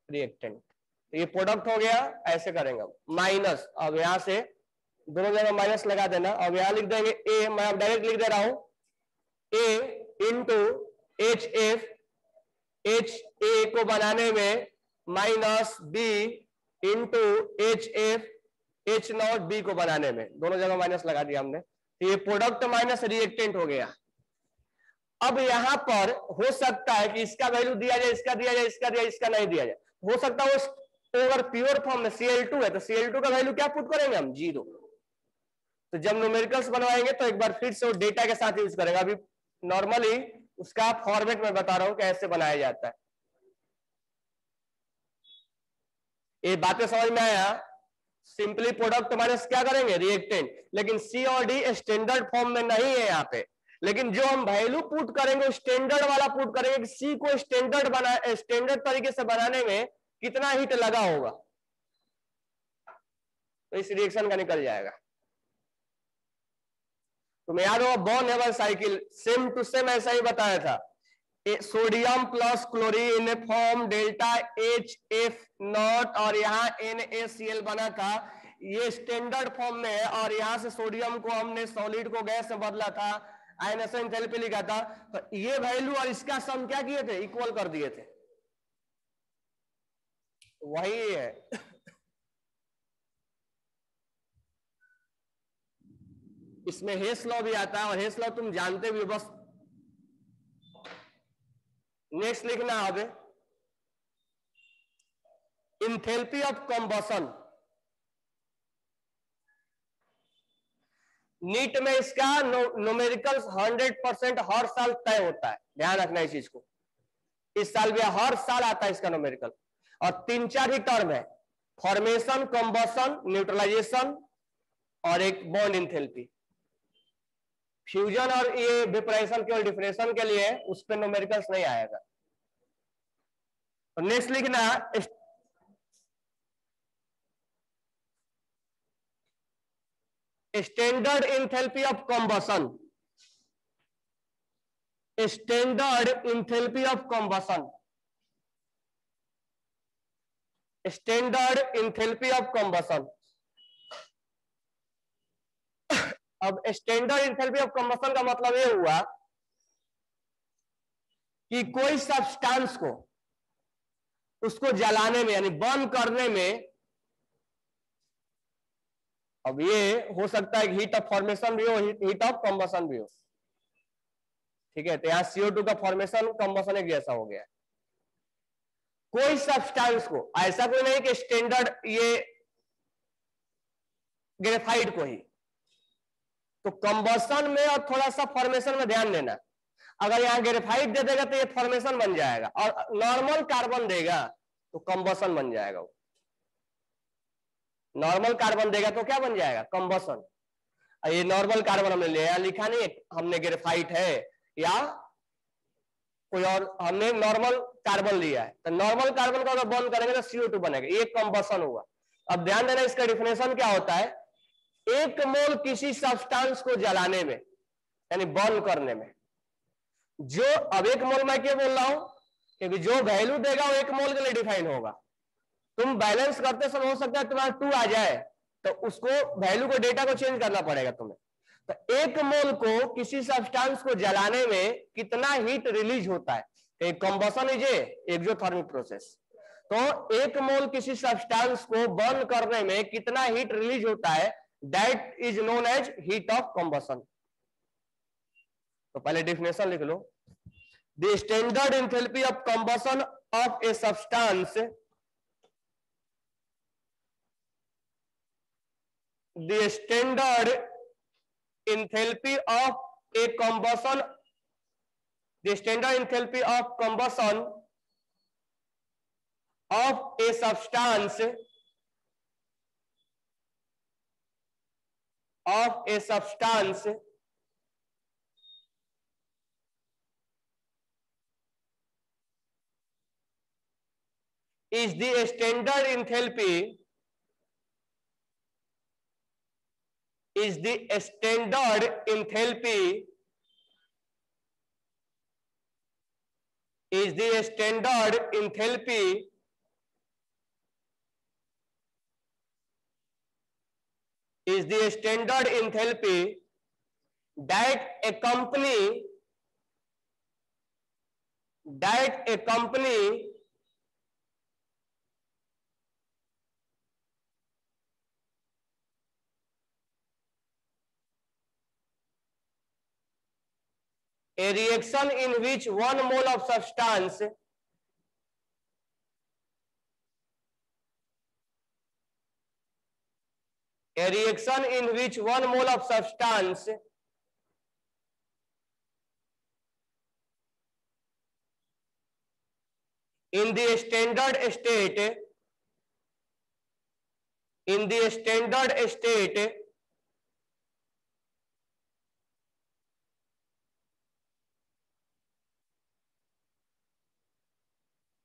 reactant, तो ये प्रोडक्ट हो गया, ऐसे करेंगे माइनस। अब यहां से दोनों जगह माइनस लगा देना, अब यहां लिख देंगे ए, मैं अब डायरेक्ट लिख दे रहा हूं, A into H F, H A को बनाने में minus B into H F, H naught B को बनाने में, दोनों जगह माइनस लगा दिया हमने, तो ये प्रोडक्ट माइनस रिएक्टेंट हो गया। अब यहां पर हो सकता है कि इसका वैल्यू दिया जाए, इसका दिया जाए, इसका दिया जाए, इसका नहीं दिया जाए, हो सकता है वो अगर प्योर फॉर्म में Cl2 है तो Cl2 का वैल्यू क्या पुट करेंगे हम, 0। तो जब न्यूमेरिकल्स बनवाएंगे तो एक बार फिर से वो डेटा के साथ यूज करेगा, अभी नॉर्मली उसका फॉर्मेट में बता रहा हूं कैसे बनाया जाता है। ये बातें समझ में आया, सिंपली प्रोडक्ट माइनस क्या करेंगे रिएक्टेंट, लेकिन सी और डी स्टैंडर्ड फॉर्म में नहीं है यहाँ पे, लेकिन जो हम वैल्यू पुट करेंगे स्टैंडर्ड वाला पुट करेंगे कि सी को स्टैंडर्ड तरीके से बनाने में कितना हीट लगा होगा, तो इस रिएक्शन का निकल जाएगा। तुम्हें याद होगा Born Haber cycle same to same ऐसा ही बताया था, sodium plus chlorine form delta H F naught, और यहाँ NaCl बना था, ये स्टैंडर्ड फॉर्म में है, और यहां से सोडियम को हमने सॉलिड को गैस से बदला था, आयनेशन एंथैल्पी लिखा था, तो ये वैल्यू और इसका सम क्या किए थे, इक्वल कर दिए थे, वही है। इसमें हेस लॉ भी आता है, और हेस लॉ तुम जानते भी हो, बस नेक्स्ट लिखना अब इंथैल्पी ऑफ कंबशन। नीट में इसका न्यूमेरिकल्स 100% हर साल तय होता है, ध्यान रखना इस चीज को, इस साल भी हर साल आता है इसका न्यूमेरिकल, और 3-4 ही टर्म है, फॉर्मेशन, कंबशन, न्यूट्रलाइजेशन, और एक बॉन्ड इंथैल्पी। फ्यूजन और ये वेपोराइजेशन केवल डिफरेंशिएशन के लिए, उस पर न्यूमेरिकल्स नहीं आएगा। नेक्स्ट लिखना standard enthalpy of combustion, standard enthalpy of combustion, standard enthalpy of combustion. अब स्टैंडर्ड एंथैल्पी ऑफ कॉम्बसन का मतलब ये हुआ कि कोई सब्सटेंस को उसको जलाने में यानी बर्न करने में, अब ये हो सकता है हीट ऑफ फॉर्मेशन भी हो, हीट ऑफ कॉम्बसन भी हो, ठीक है। तो यहां CO2 का फॉर्मेशन कॉम्बसन एक जैसा हो गया है। कोई सब्सटेंस को, ऐसा कोई नहीं कि स्टैंडर्ड ये ग्रेफाइट को ही, तो कॉम्बसन में और थोड़ा सा फॉर्मेशन में ध्यान देना। अगर यहां ग्रेफाइट दे देगा तो ये फॉर्मेशन बन जाएगा, और नॉर्मल कार्बन देगा तो कॉम्बसन बन जाएगा। नॉर्मल कार्बन देगा तो क्या बन जाएगा? कॉम्बसन। ये नॉर्मल कार्बन हमने लिया, लिखा नहीं हमने ग्रेफाइट है या कोई और, हमने नॉर्मल कार्बन लिया है। तो नॉर्मल कार्बन को अगर बर्न करेंगे तो CO2 बनेगा, ये कॉम्बसन हुआ। अब ध्यान देना इसका डिफिनेशन क्या होता है। एक मोल किसी सब्सटेंस को जलाने में यानी बर्न करने में, जो, अब एक मोल मैं क्यों बोल रहा हूं, क्योंकि जो वैल्यू देगा वो एक मोल के लिए डिफाइन होगा। तुम बैलेंस करते समय हो सकता है तुम्हारा 2 आ जाए, तो उसको वैल्यू को, डेटा को चेंज करना पड़ेगा तुम्हें। तो एक मोल को किसी सब्सटेंस को जलाने में कितना हीट रिलीज होता है, एक कॉम्बसन इज एक्सोथर्मिक प्रोसेस। तो एक मोल किसी सब्सटेंस को बर्न करने में कितना हीट रिलीज होता है, that is known as heat of combustion. तो पहले डेफिनेशन लिख लो। The standard enthalpy of combustion of a substance, the standard enthalpy of a combustion, the standard enthalpy of combustion of a substance, is the standard enthalpy, is the standard enthalpy, is the standard enthalpy is the standard enthalpy that accompany a reaction in which 1 mole of substance a reaction in which 1 mole of substance in the standard state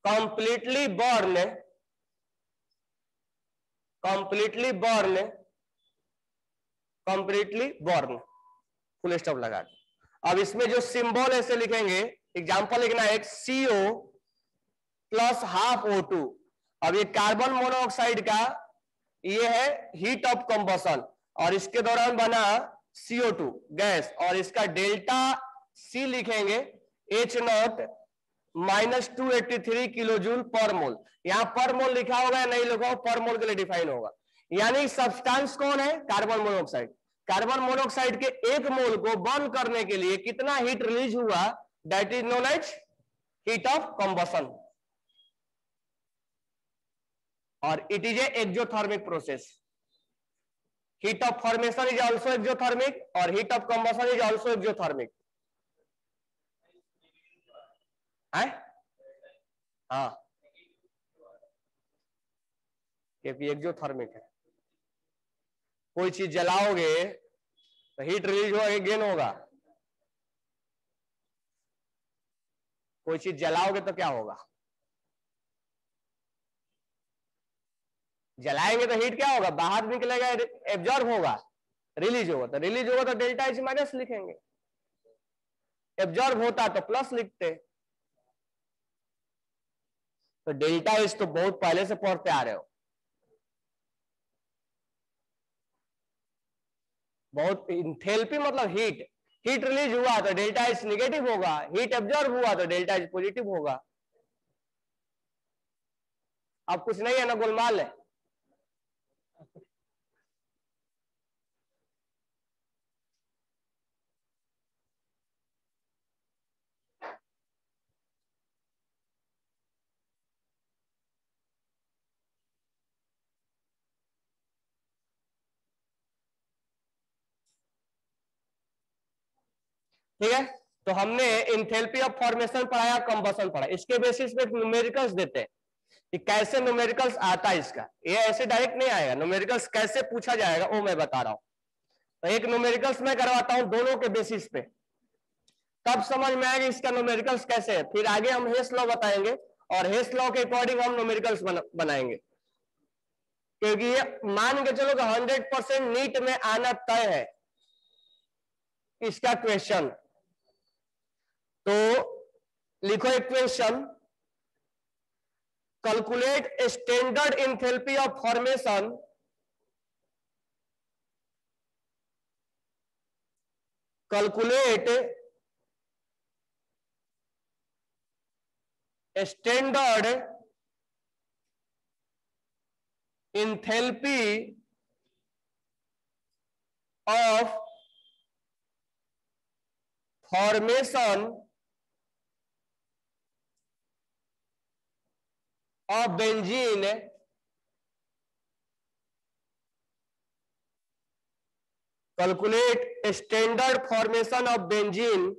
completely burn, full stop लगा दो। अब इसमें जो symbol ऐसे लिखेंगे, example लिखना है एक CO प्लस हाफ O2। अब ये कार्बन मोनोऑक्साइड का ये है हीट ऑफ कंबसन, और इसके दौरान बना CO2 गैस, और इसका डेल्टा C लिखेंगे H0 -283 किलो जूल पर मोल। यहां पर मोल लिखा होगा या नहीं लिखा होगा, पर मोल के लिए डिफाइन होगा। यानी सब्सटेंस कौन है? Carbon monoxide. कार्बन मोनोऑक्साइड के एक मोल को बर्न करने के लिए कितना हीट रिलीज हुआ, that is known as heat of combustion, और it is a exothermic process. Heat of formation is also exothermic और heat of combustion is also exothermic है। हाँ, क्योंकि एक्सोथर्मिक है। कोई चीज जलाओगे तो हीट रिलीज होगा, गेन होगा। कोई चीज जलाओगे तो क्या होगा? जलाएंगे तो हीट क्या होगा, बाहर निकलेगा, एब्जॉर्ब होगा, रिलीज होगा। तो रिलीज होगा तो डेल्टा एच माइनस लिखेंगे, एब्जॉर्ब होता तो प्लस लिखते। तो डेल्टा एच तो बहुत पहले से पढ़ते आ रहे हो, बहुत। इंथैल्पी मतलब हीट, हीट रिलीज हुआ तो डेल्टा एच निगेटिव होगा, हीट एब्जॉर्ब हुआ तो डेल्टा एच पॉजिटिव होगा। अब कुछ नहीं है ना, गोलमाल है। ठीक है, तो हमने इंथैल्पी ऑफ फॉर्मेशन पढ़ाया, कंबशन पढ़ा। इसके बेसिस पे न्यूमेरिकल्स देते हैं कि कैसे न्यूमेरिकल्स आता है इसका। ये ऐसे डायरेक्ट नहीं आएगा, न्यूमेरिकल्स कैसे पूछा जाएगा वो मैं बता रहा हूं। तो एक न्यूमेरिकल्स मैं करवाता हूं दोनों के बेसिस पे, तब समझ में आएगा इसका न्यूमेरिकल्स कैसे है। फिर आगे हम हेस लॉ बताएंगे और हेस लॉ के अकॉर्डिंग हम न्यूमेरिकल्स बनाएंगे। क्योंकि ये मान के चलो कि 100% नीट में आना तय है इसका क्वेश्चन। तो लिखो equation, calculate standard enthalpy of formation calculate standard enthalpy of formation of benzene calculate standard formation of benzene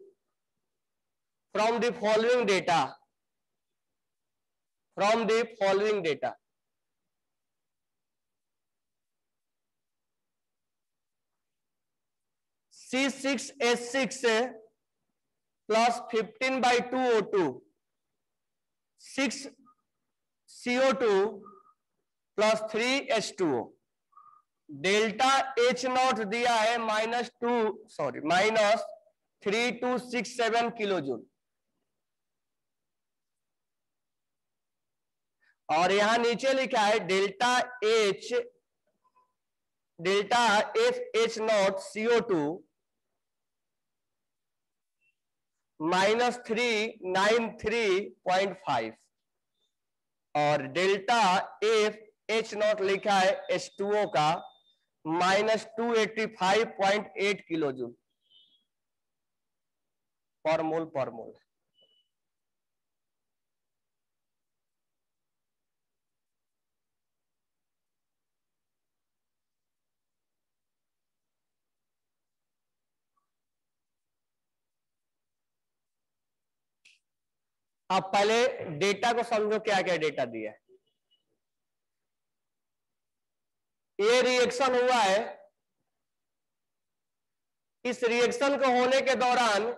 from the following data, from the following data. C6H6 plus 15/2O2, 6CO2 plus 3H2O, delta H not दिया है -3267 kilo joule. और यहां नीचे लिखा है delta H not CO2 -393.5 और delta H not लिखा है H2O का -285.8 किलो जूल पर मोल पर मोल। अब पहले डेटा को समझो, क्या क्या डेटा दिया है। ये रिएक्शन हुआ है, इस रिएक्शन को होने के दौरान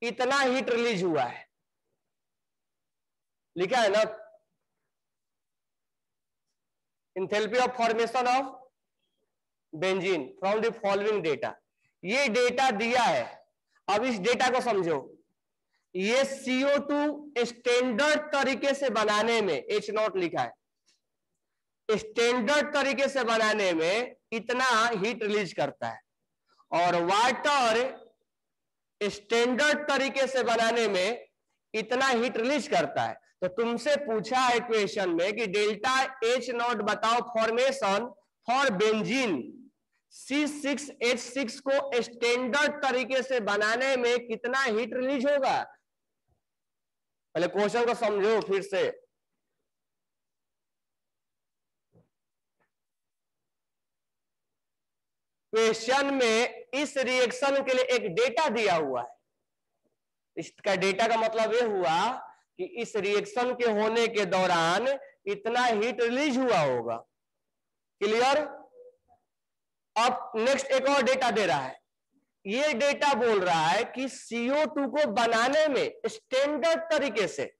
इतना हीट रिलीज हुआ है, लिखा है ना, enthalpy of formation of benzene from the following data. ये डेटा दिया है। अब इस डेटा को समझो, ये CO2 स्टैंडर्ड तरीके से बनाने में H नॉट लिखा है, स्टैंडर्ड तरीके से बनाने में इतना हीट रिलीज करता है, और वाटर स्टैंडर्ड तरीके से बनाने में इतना हीट रिलीज करता है। तो तुमसे पूछा है क्वेश्चन में कि डेल्टा H नॉट बताओ फॉर्मेशन फॉर बेंजीन C6H6 को स्टैंडर्ड तरीके से बनाने में कितना हीट रिलीज होगा। पहले क्वेश्चन को समझो फिर से। क्वेश्चन में इस रिएक्शन के लिए एक डेटा दिया हुआ है। इसका डेटा का मतलब यह हुआ कि इस रिएक्शन के होने के दौरान इतना हीट रिलीज हुआ होगा। क्लियर। अब नेक्स्ट एक और डेटा दे रहा है। ये डेटा बोल रहा है कि CO2 को बनाने में स्टैंडर्ड तरीके से,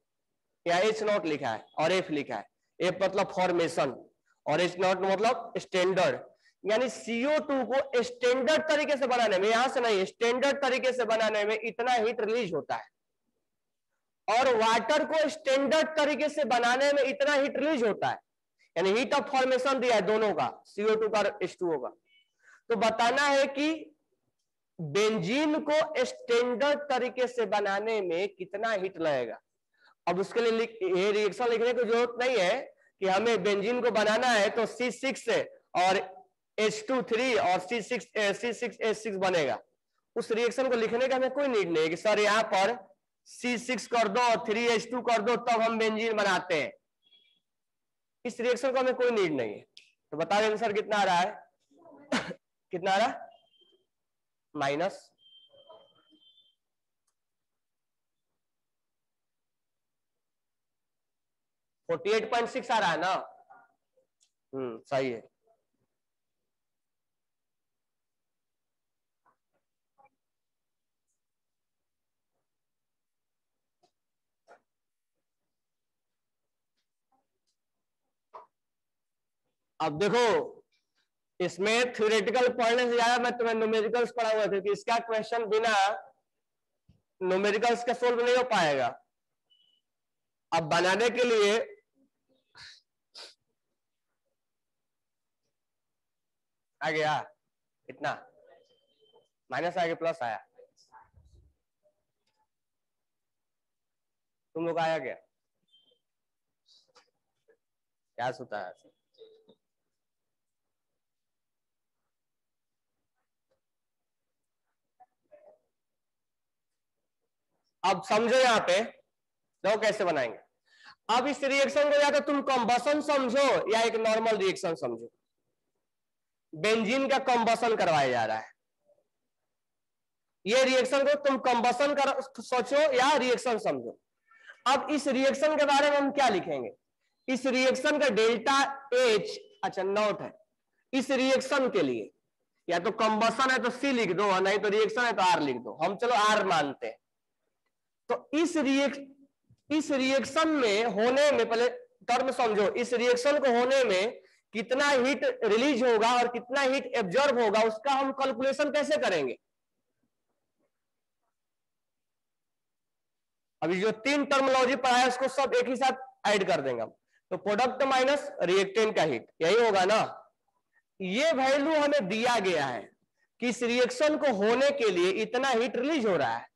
या H नॉट लिखा है और F लिखा है, F मतलब फॉर्मेशन, और H नॉट मतलब स्टैंडर्ड, यानी CO2 को स्टैंडर्ड तरीके से बनाने में, यहां से नहीं, स्टैंडर्ड तरीके से बनाने में इतना हीट रिलीज होता है, और वाटर को स्टैंडर्ड तरीके से बनाने में इतना हीट रिलीज होता है, यानी हीट ऑफ फॉर्मेशन दिया है दोनों का, CO2 का H2O का। तो बताना है कि बेंजीन को स्टैंडर्ड तरीके से बनाने में कितना हीट लगेगा। अब उसके लिए ये रिएक्शन लिखने की जरूरत नहीं है कि हमें बेंजीन को बनाना है तो C6 और H2 3 और C6H6 बनेगा। उस रिएक्शन को लिखने का हमें कोई नीड नहीं है कि सर यहां पर C6 कर दो और 3H2 कर दो तब हम बेंजीन बनाते हैं। इस रिएक्शन को हमें कोई नीड नहीं है। तो बता दें सर कितना आ रहा है कितना आ रहा है? माइनस 48.6 आ रहा है ना? सही है। अब देखो इसमें थ्योरेटिकल पढ़ने से ज्यादा मैं तुम्हें न्यूमेरिकल्स पढ़ा हुआ था कि इसका क्वेश्चन बिना न्यूमेरिकल्स का सोल्व नहीं हो पाएगा। अब बनाने के लिए आ गया कितना? माइनस आगे प्लस आया। तुम लोग आया क्या? क्या सोता है? अब समझो यहां पे तो कैसे बनाएंगे। अब इस रिएक्शन को या तो तुम कंबसन समझो या एक नॉर्मल रिएक्शन समझो। बेंजीन का कंबसन करवाया जा रहा है। ये रिएक्शन को तुम कंबसन कर सोचो या रिएक्शन समझो। अब इस रिएक्शन के बारे में हम क्या लिखेंगे? इस रिएक्शन का डेल्टा H अच्छा नॉट है। इस रिएक्शन के लिए या तो कंबसन है तो C लिख दो, नहीं तो रिएक्शन है तो R लिख दो। हम चलो R मानते हैं। तो इस रिएक्शन में होने में, पहले टर्म समझो, इस रिएक्शन को होने में कितना हीट रिलीज होगा और कितना हीट एब्जॉर्ब होगा उसका हम कैलकुलेशन कैसे करेंगे? अभी जो तीन टर्मिनोलॉजी पढ़ा है उसको सब एक ही साथ ऐड कर देंगे हम। तो प्रोडक्ट माइनस रिएक्टेंट का हीट, यही होगा ना? ये वैल्यू हमें दिया गया है कि इस रिएक्शन को होने के लिए इतना हीट रिलीज हो रहा है।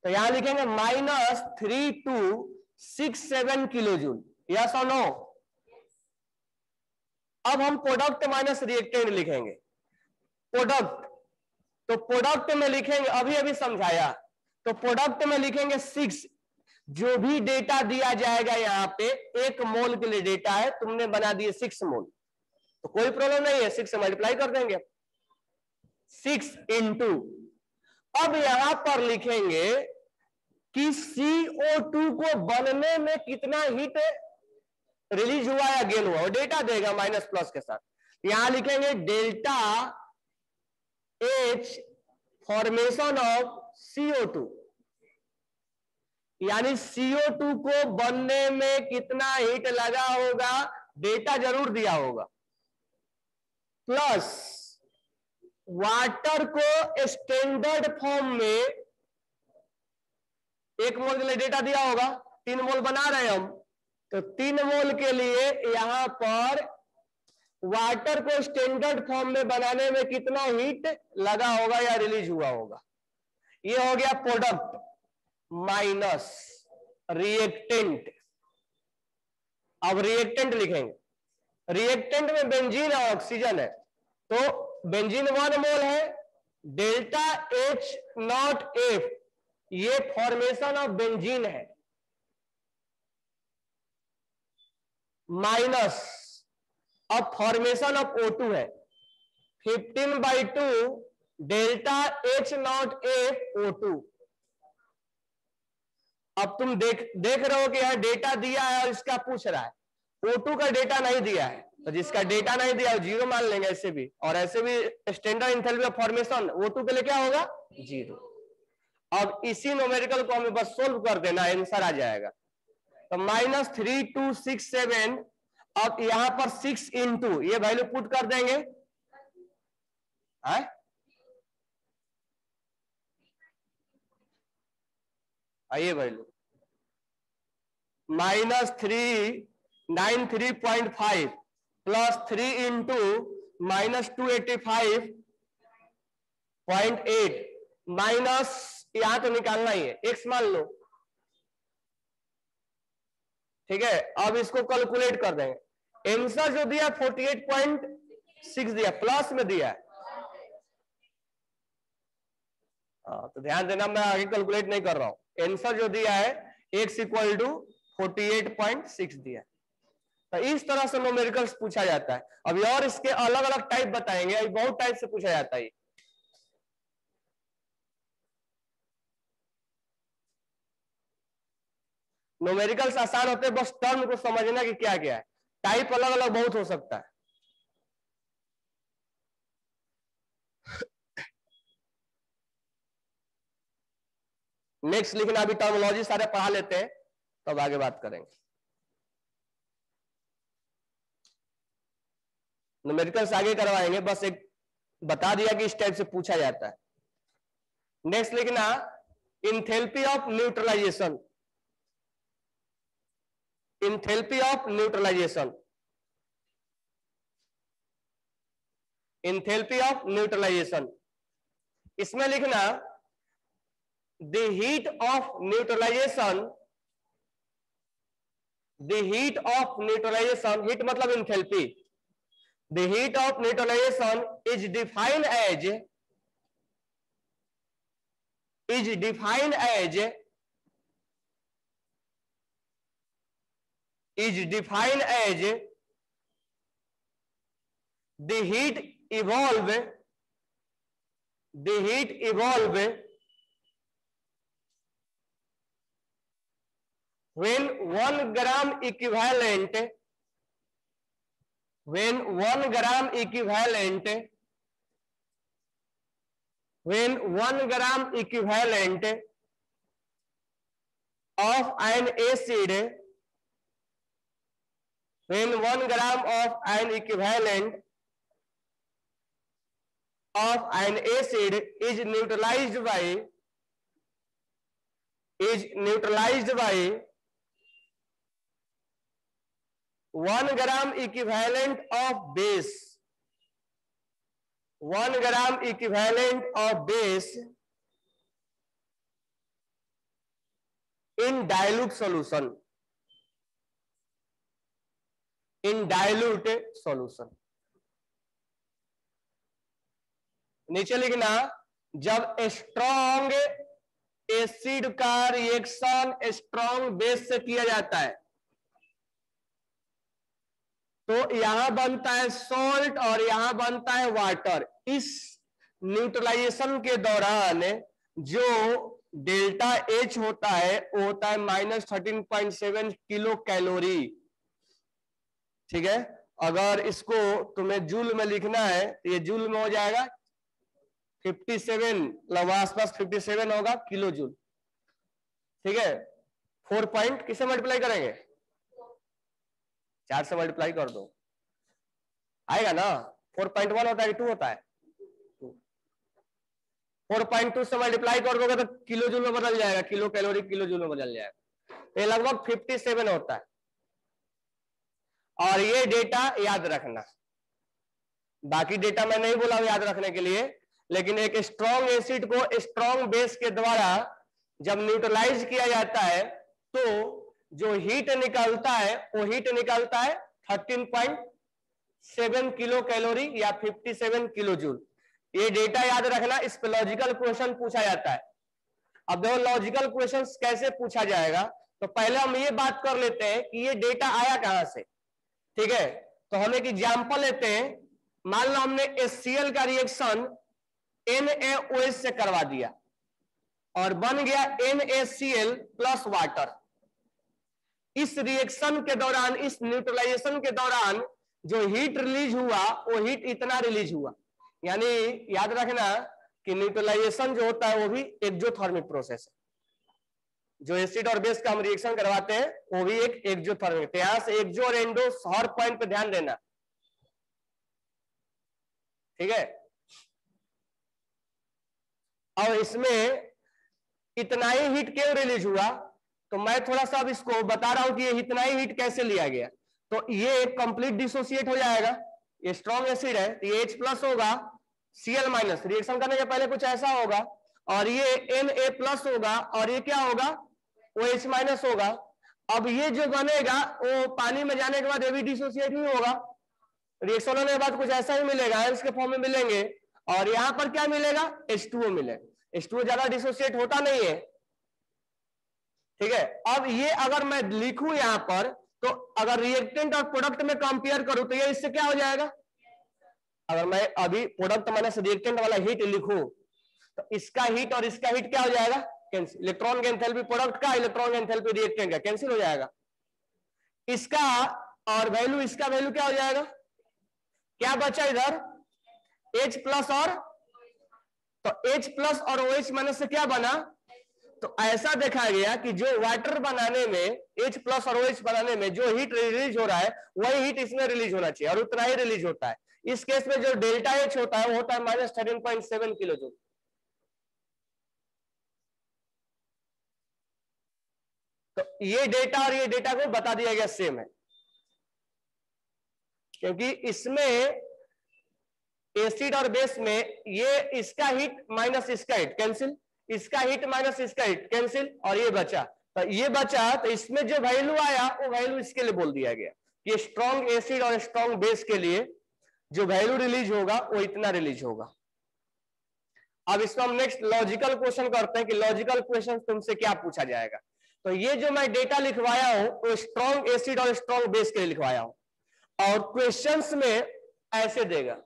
तो यहां लिखेंगे -3267 किलो जूल। यस और नो? अब हम प्रोडक्ट माइनस रिएक्टेंट लिखेंगे। प्रोडक्ट, तो प्रोडक्ट में लिखेंगे, अभी अभी समझाया, तो प्रोडक्ट में लिखेंगे 6। जो भी डेटा दिया जाएगा यहां पे 1 मोल के लिए डेटा है, तुमने बना दिए 6 मोल, तो कोई प्रॉब्लम नहीं है, 6 से मल्टीप्लाई कर देंगे 6 इंटू। अब यहां पर लिखेंगे कि CO2 को बनने में कितना हीट रिलीज हुआ या गेन हुआ, वो डेटा देगा माइनस प्लस के साथ। यहां लिखेंगे delta H formation of CO2, यानी CO2 को बनने में कितना हीट लगा होगा, डेटा जरूर दिया होगा, प्लस वाटर को स्टैंडर्ड फॉर्म में 1 मोल के लिए डेटा दिया होगा, 3 मोल बना रहे हैं हम, तो 3 मोल के लिए यहां पर वाटर को स्टैंडर्ड फॉर्म में बनाने में कितना हीट लगा होगा या रिलीज हुआ होगा। ये हो गया प्रोडक्ट माइनस रिएक्टेंट। अब रिएक्टेंट लिखेंगे, रिएक्टेंट में बेंजीन और ऑक्सीजन है, तो बेंजीन 1 मोल है, डेल्टा H नॉट F ये फॉर्मेशन ऑफ बेंजीन है, माइनस अब फॉर्मेशन ऑफ O2 है 15/2 delta H not F O2। अब तुम देख रहे हो कि यहां डेटा दिया है और इसका पूछ रहा है, O2 का डेटा नहीं दिया है, तो जिसका डेटा नहीं दिया है 0 मान लेंगे ऐसे भी, और ऐसे भी standard enthalpy of formation O2 के लिए क्या होगा 0। अब इसी न्यूमेरिकल को हमें बस सोल्व कर देना, आंसर आ जाएगा। तो -3267 अब यहां पर 6 इंटू ये वैल्यू पुट कर देंगे, ये वैल्यू -393.5 प्लस 3 इंटू -285.8 माइनस यहां तो निकालना ही है, x मान लो, ठीक है। अब इसको कैलकुलेट कर देंगे। आंसर जो दिया 48.6 दिया, प्लस में दिया है। तो ध्यान देना, मैं आगे कैलकुलेट नहीं कर रहा हूं। आंसर जो दिया है x इक्वल टू 48.6 दिया है। तो इस तरह से न्यूमेरिकल्स पूछा जाता है। अभी और इसके अलग अलग टाइप बताएंगे, अभी बहुत टाइप से पूछा जाता है। न्यूमेरिकल्स आसान होते हैं, बस टर्म को समझना कि क्या क्या है। टाइप अलग अलग बहुत हो सकता है। नेक्स्ट लिखना, अभी टर्मोलॉजी सारे पढ़ा लेते हैं, तब आगे बात करेंगे। न्यूमेरिकल्स आगे करवाएंगे, बस एक बता दिया कि इस टाइप से पूछा जाता है। नेक्स्ट लिखना, enthalpy of neutralization. Enthalpy of neutralization, enthalpy of neutralization. इसमें लिखना, the heat of neutralization, the heat of neutralization, heat मतलब enthalpy. The heat of neutralization is defined as, is defined as, is defined as the heat evolve, the heat evolve when 1 gram equivalent, when 1 gram equivalent, when 1 gram equivalent of an acid, when 1 gram of an equivalent of an acid is neutralized by, is neutralized by 1 gram equivalent of base, 1 gram equivalent of base in dilute solution, in dilute solution। नीचे लिखना, जब strong acid का reaction strong base से किया जाता है तो यहां बनता है सॉल्ट और यहां बनता है वाटर। इस न्यूट्रलाइजेशन के दौरान जो डेल्टा एच होता है वो होता है -13.7 किलो कैलोरी, ठीक है। अगर इसको तुम्हें जूल में लिखना है तो ये जूल में हो जाएगा 57, मतलब आसपास 57 होगा किलो जूल, ठीक है। 4 पॉइंट किसे मल्टीप्लाई करेंगे, 4 से मल्टीप्लाई कर दो, आएगा ना। 4.1 होता है, 2 होता है, 4.2 से मल्टीप्लाई कर दोगे तो किलो जूल में बदल जाएगा, किलो कैलोरी किलो जूल में बदल जाएगा। ये लगभग 57 होता है। और ये डेटा याद रखना, बाकी डेटा मैं नहीं बोला याद रखने के लिए, लेकिन एक स्ट्रॉन्ग एसिड को स्ट्रॉन्ग बेस के द्वारा जब न्यूट्रलाइज किया जाता है तो जो हीट निकलता है वो हीट निकलता है 13.7 किलो कैलोरी या 57 किलो जूल। ये डेटा याद रखना, इस पे लॉजिकल क्वेश्चन पूछा जाता है। अब देखो लॉजिकल क्वेश्चन कैसे पूछा जाएगा, तो पहले हम ये बात कर लेते हैं कि ये डेटा आया कहां से, ठीक है। तो हम एक एग्जांपल लेते हैं। मान लो हमने HCl का रिएक्शन NaOH से करवा दिया और बन गया NaCl प्लस वाटर। इस रिएक्शन के दौरान, इस न्यूट्रलाइजेशन के दौरान जो हीट रिलीज हुआ वो हीट इतना रिलीज हुआ। यानी याद रखना कि न्यूट्रलाइजेशन जो होता है वो भी एक्सोथर्मिक प्रोसेस है। जो एसिड और बेस का हम रिएक्शन करवाते हैं वो भी एक एक्जोथर्मिक। तो यहां से एक्जो और एंडो हर पॉइंट पे ध्यान देना, ठीक है। अब इसमें इतना ही हीट क्यों रिलीज हुआ, तो मैं थोड़ा सा अब इसको बता रहा हूं कि ये इतना ही हीट कैसे लिया गया। तो ये कंप्लीट डिसोसिएट हो जाएगा, ये स्ट्रॉन्ग एसिड है तो ये H+ होगा, Cl माइनस रिएक्शन करने के पहले कुछ ऐसा होगा, और ये Na+ होगा, और ये क्या होगा, OH- होगा। अब ये जो बनेगा वो पानी में जाने के बाद ये भी डिसोसिएट ही होगा, रिएक्शन होने के बाद कुछ ऐसा ही मिलेगा, आयंस के फॉर्म में मिलेंगे, और यहां पर क्या मिलेगा, H2O मिलेगा। H2O ज्यादा डिसोसिएट होता नहीं है, ठीक है। अब ये अगर मैं लिखूं यहां पर, तो अगर रिएक्टेंट और प्रोडक्ट में कंपेयर करूं तो ये इससे क्या हो जाएगा, अगर मैं अभी प्रोडक्ट माइनस रिएक्टेंट वाला हीट लिखूं तो इसका हीट और इसका हीट क्या हो जाएगा, कैंसिल। इलेक्ट्रॉन की एंथैल्पी प्रोडक्ट का, इलेक्ट्रॉन की एंथैल्पी रिएक्टेंट का कैंसिल हो जाएगा। इसका और वैल्यू, इसका वैल्यू क्या हो जाएगा, क्या बचा इधर, H+ और, तो H+ और OH- से क्या बना, तो ऐसा देखा गया कि जो वाटर बनाने में H+ और OH बनाने में जो हीट रिलीज हो रहा है वही हीट इसमें रिलीज होना चाहिए, और उतना ही रिलीज होता है। इस केस में जो डेल्टा H होता है वो होता है -13.7 किलो जूल। तो ये डेटा और ये डेटा को बता दिया गया सेम है, क्योंकि इसमें एसिड और बेस में ये इसका हीट माइनस इसका हीट कैंसिल, इसका हीट माइनस इसका हीट कैंसिल, और ये बचा, तो ये बचा, तो इसमें जो वैल्यू आया वो वैल्यू इसके लिए बोल दिया गया कि स्ट्रॉन्ग एसिड और स्ट्रॉन्ग बेस के लिए जो वैल्यू रिलीज होगा वो इतना रिलीज होगा। अब इसको हम नेक्स्ट लॉजिकल क्वेश्चन करते हैं कि लॉजिकल क्वेश्चन तुमसे क्या पूछा जाएगा। तो ये जो मैं डेटा लिखवाया हूं वो स्ट्रॉन्ग एसिड और स्ट्रॉन्ग बेस के लिए लिखवाया हूं, और क्वेश्चंस में ऐसे देगा,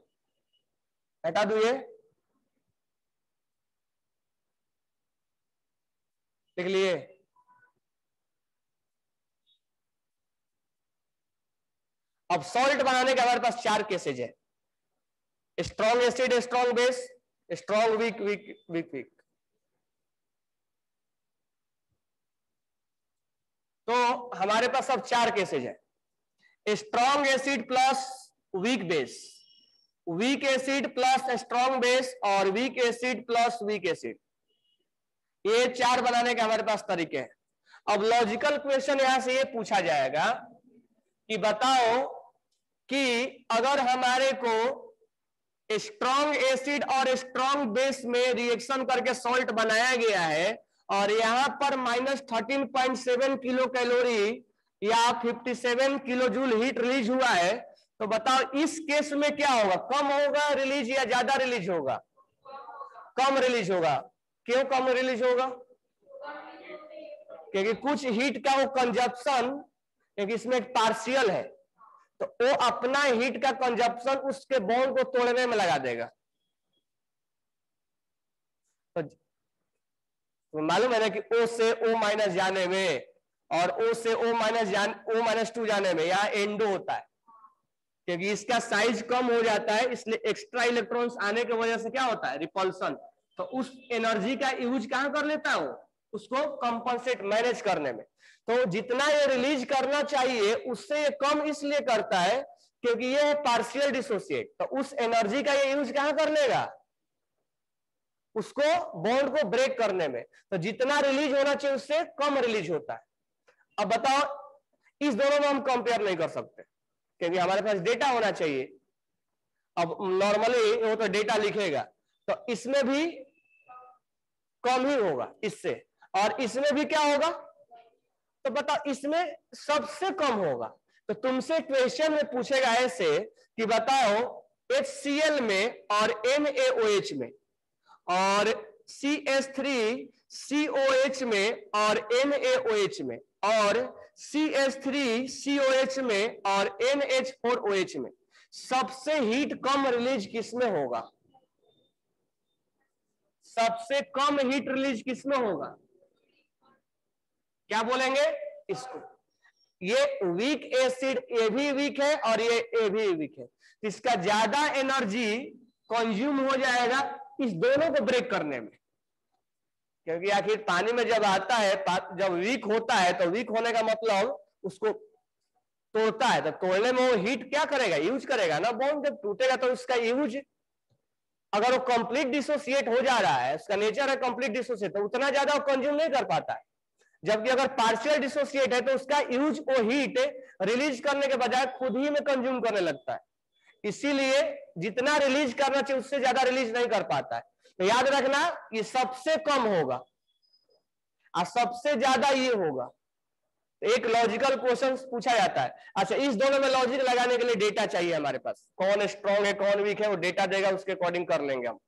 हटा दू ये, लिख लिए। अब सॉल्ट बनाने के हमारे पास 4 केसेज है, strong acid, strong base, strong weak weak weak weak. तो हमारे पास अब 4 केसेज है, strong acid plus weak base, weak acid plus strong base, और weak acid plus weak acid. ये 4 बनाने के हमारे पास तरीके हैं। अब लॉजिकल क्वेश्चन यहां से ये पूछा जाएगा कि बताओ कि अगर हमारे को स्ट्रॉन्ग एसिड और स्ट्रॉन्ग बेस में रिएक्शन करके सॉल्ट बनाया गया है, और यहां पर -13.7 किलो कैलोरी या 57 किलो जूल हीट रिलीज हुआ है, तो बताओ इस केस में क्या होगा, कम होगा रिलीज या ज्यादा रिलीज होगा, कम रिलीज होगा। क्यों कम रिलीज होगा, क्योंकि कुछ हीट का वो कंजप्शन, क्योंकि इसमें एक पार्शियल है, तो वो अपना हीट का कंजप्शन उसके बॉन्ड को तोड़ने में लगा देगा। तो मालूम है ना कि O से O- जाने में और O से O-2 जाने में यहाँ एंडो होता है, क्योंकि इसका साइज कम हो जाता है, इसलिए एक्स्ट्रा इलेक्ट्रॉन्स आने की वजह से क्या होता है, रिपल्सन। तो उस एनर्जी का यूज कहां कर लेता है, उसको कंपनसेट मैनेज करने में। तो जितना ये रिलीज करना चाहिए उससे ये कम इसलिए करता है क्योंकि ये है पार्शियल डिसोसिएट, तो उस एनर्जी का ये यूज कहां कर लेगा, उसको बॉन्ड को ब्रेक करने में। तो जितना रिलीज होना चाहिए उससे कम रिलीज होता है। अब बताओ, इस दोनों में हम कंपेयर नहीं कर सकते क्योंकि हमारे पास डेटा होना चाहिए। अब नॉर्मली वो तो डेटा लिखेगा, तो इसमें भी कम ही होगा इससे, और इसमें भी क्या होगा, तो बताओ इसमें सबसे कम होगा। तो तुमसे क्वेश्चन में पूछेगा ऐसे कि बताओ HCl में और NaOH में और CS3COH में और NaOH में और CS3COH में और NH4OH में सबसे हीट कम रिलीज किसमें होगा, सबसे कम हीट रिलीज किसमें होगा, क्या बोलेंगे इसको। ये वीक एसिड ए भी वीक है और ये ए भी वीक है, इसका ज्यादा एनर्जी कंज्यूम हो जाएगा इस दोनों को ब्रेक करने में। क्योंकि आखिर पानी में जब आता है, जब वीक होता है तो वीक होने का मतलब उसको तोड़ता है, तो तोड़ने में वो हीट क्या करेगा, यूज करेगा ना बॉन्ड। जब टूटेगा तो उसका यूज, अगर वो कंप्लीट डिसोसिएट हो जा रहा है, उसका नेचर है कंप्लीट डिसोसिएट, तो उतना ज्यादा वो कंज्यूम नहीं कर पाता है। जबकि अगर पार्शियल डिसोसिएट है तो उसका यूज वो हीट रिलीज करने के बजाय खुद ही में कंज्यूम करने लगता है, इसीलिए जितना रिलीज करना चाहिए उससे ज्यादा रिलीज नहीं कर पाता है। तो याद रखना ये सबसे कम होगा और सबसे ज्यादा ये होगा। एक लॉजिकल क्वेश्चन पूछा जाता है। अच्छा, इस दोनों में लॉजिक लगाने के लिए डेटा चाहिए हमारे पास, कौन स्ट्रांग है कौन वीक है, वो डेटा देगा, उसके अकॉर्डिंग कर लेंगे हम।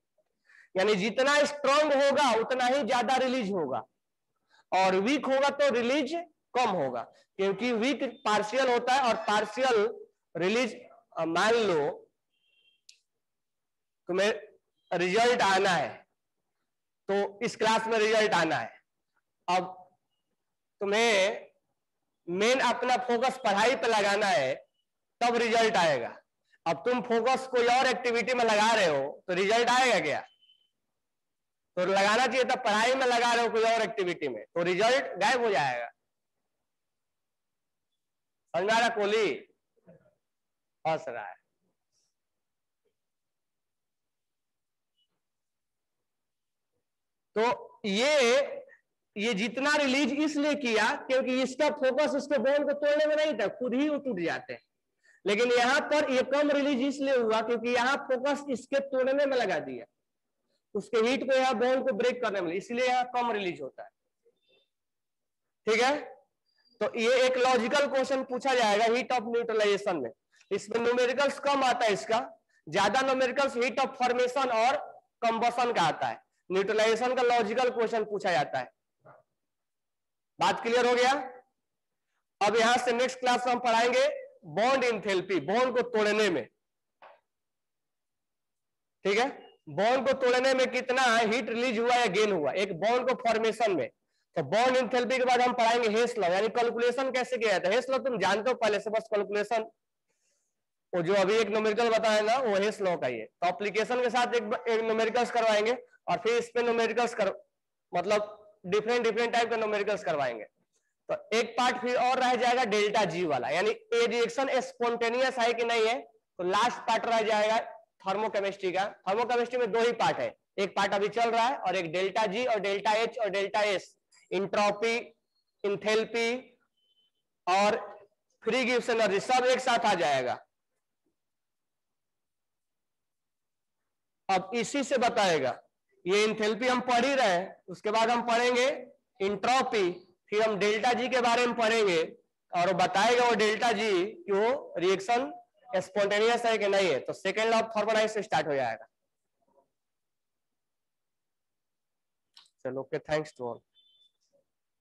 यानी जितना स्ट्रांग होगा उतना ही ज्यादा रिलीज होगा, और वीक होगा तो रिलीज कम होगा, क्योंकि वीक पार्शियल होता है और पार्शियल रिलीज। मान लो तुम्हें रिजल्ट आना है, तो इस क्लास में रिजल्ट आना है, अब तुम्हें मेन अपना फोकस पढ़ाई पे लगाना है, तब रिजल्ट आएगा। अब तुम फोकस कोई और एक्टिविटी में लगा रहे हो तो रिजल्ट आएगा क्या? तो लगाना चाहिए था पढ़ाई में लगा रहे हो कोई और एक्टिविटी में, तो रिजल्ट गायब हो जाएगा। समझ में आ रहा? कोहली हंस रहा है। तो ये जितना रिलीज इसलिए किया क्योंकि इसका फोकस उसके बॉन्ड को तोड़ने में नहीं था, खुद ही वो टूट जाते हैं। लेकिन यहां पर ये कम रिलीज इसलिए हुआ क्योंकि यहां फोकस इसके तोड़ने में लगा दिया, उसके हीट को यहां बॉन्ड को ब्रेक करने में, इसलिए यहां कम रिलीज होता है। ठीक है, तो ये एक लॉजिकल क्वेश्चन पूछा जाएगा हीट ऑफ न्यूट्रलाइजेशन में। इसमें न्यूमेरिकल्स कम आता है, इसका ज्यादा न्यूमेरिकल्स हीट ऑफ फॉर्मेशन और कंबशन का आता है। न्यूट्रलाइजेशन का लॉजिकल क्वेश्चन पूछा जाता है। बात क्लियर हो गया? अब यहां से नेक्स्ट क्लास में हम पढ़ाएंगे बॉन्ड इंथैल्पी, बॉन्ड को तोड़ने में। ठीक है, बॉन्ड को तोड़ने में कितना हीट रिलीज हुआ या गेन हुआ एक बॉन्ड को फॉर्मेशन में। तो बॉन्ड इंथैल्पी के बाद हम पढ़ाएंगे हेस लॉ, यानी कैलकुलेशन कैसे किया जाता है। हेस लॉ तुम जानते हो पहले से, बस कैलकुलेशन वो जो अभी एक न्यूमेरिकल बताया ना वो हेस लॉ का ही है। तो एप्लीकेशन के साथ एक न्यूमेरिकल्स करवाएंगे और फिर इस पे न्यूमेरिकल्स मतलब डिफरेंट टाइप के न्यूमेरिकल्स करवाएंगे। तो एक पार्ट फिर और रह जाएगा डेल्टा जी वाला, यानी ए रिएक्शन स्पॉन्टेनियस है कि नहीं है। तो लास्ट पार्ट रह जाएगा थर्मोकेमिस्ट्री का। थर्मोकेमिस्ट्री में दो ही पार्ट है, एक पार्ट अभी चल रहा है और एक डेल्टा जी और डेल्टा एच और डेल्टा एस, इंट्रोपी, इंथैल्पी और फ्री गिब्स एनर्जी, सब एक साथ आ जाएगा। अब इसी से बताएगा, ये इंथैल्पी हम पढ़ ही रहे हैं, उसके बाद हम पढ़ेंगे इंट्रोपी, फिर हम डेल्टा जी के बारे में पढ़ेंगे और वो बताएगा वो डेल्टा जी कि वो रिएक्शन स्पॉन्टेनियस है कि नहीं है। तो सेकेंड लॉ ऑफ थर्मोडायनेमिक्स से स्टार्ट हो जाएगा। चलो, ओके, थैंक्स टू ऑल।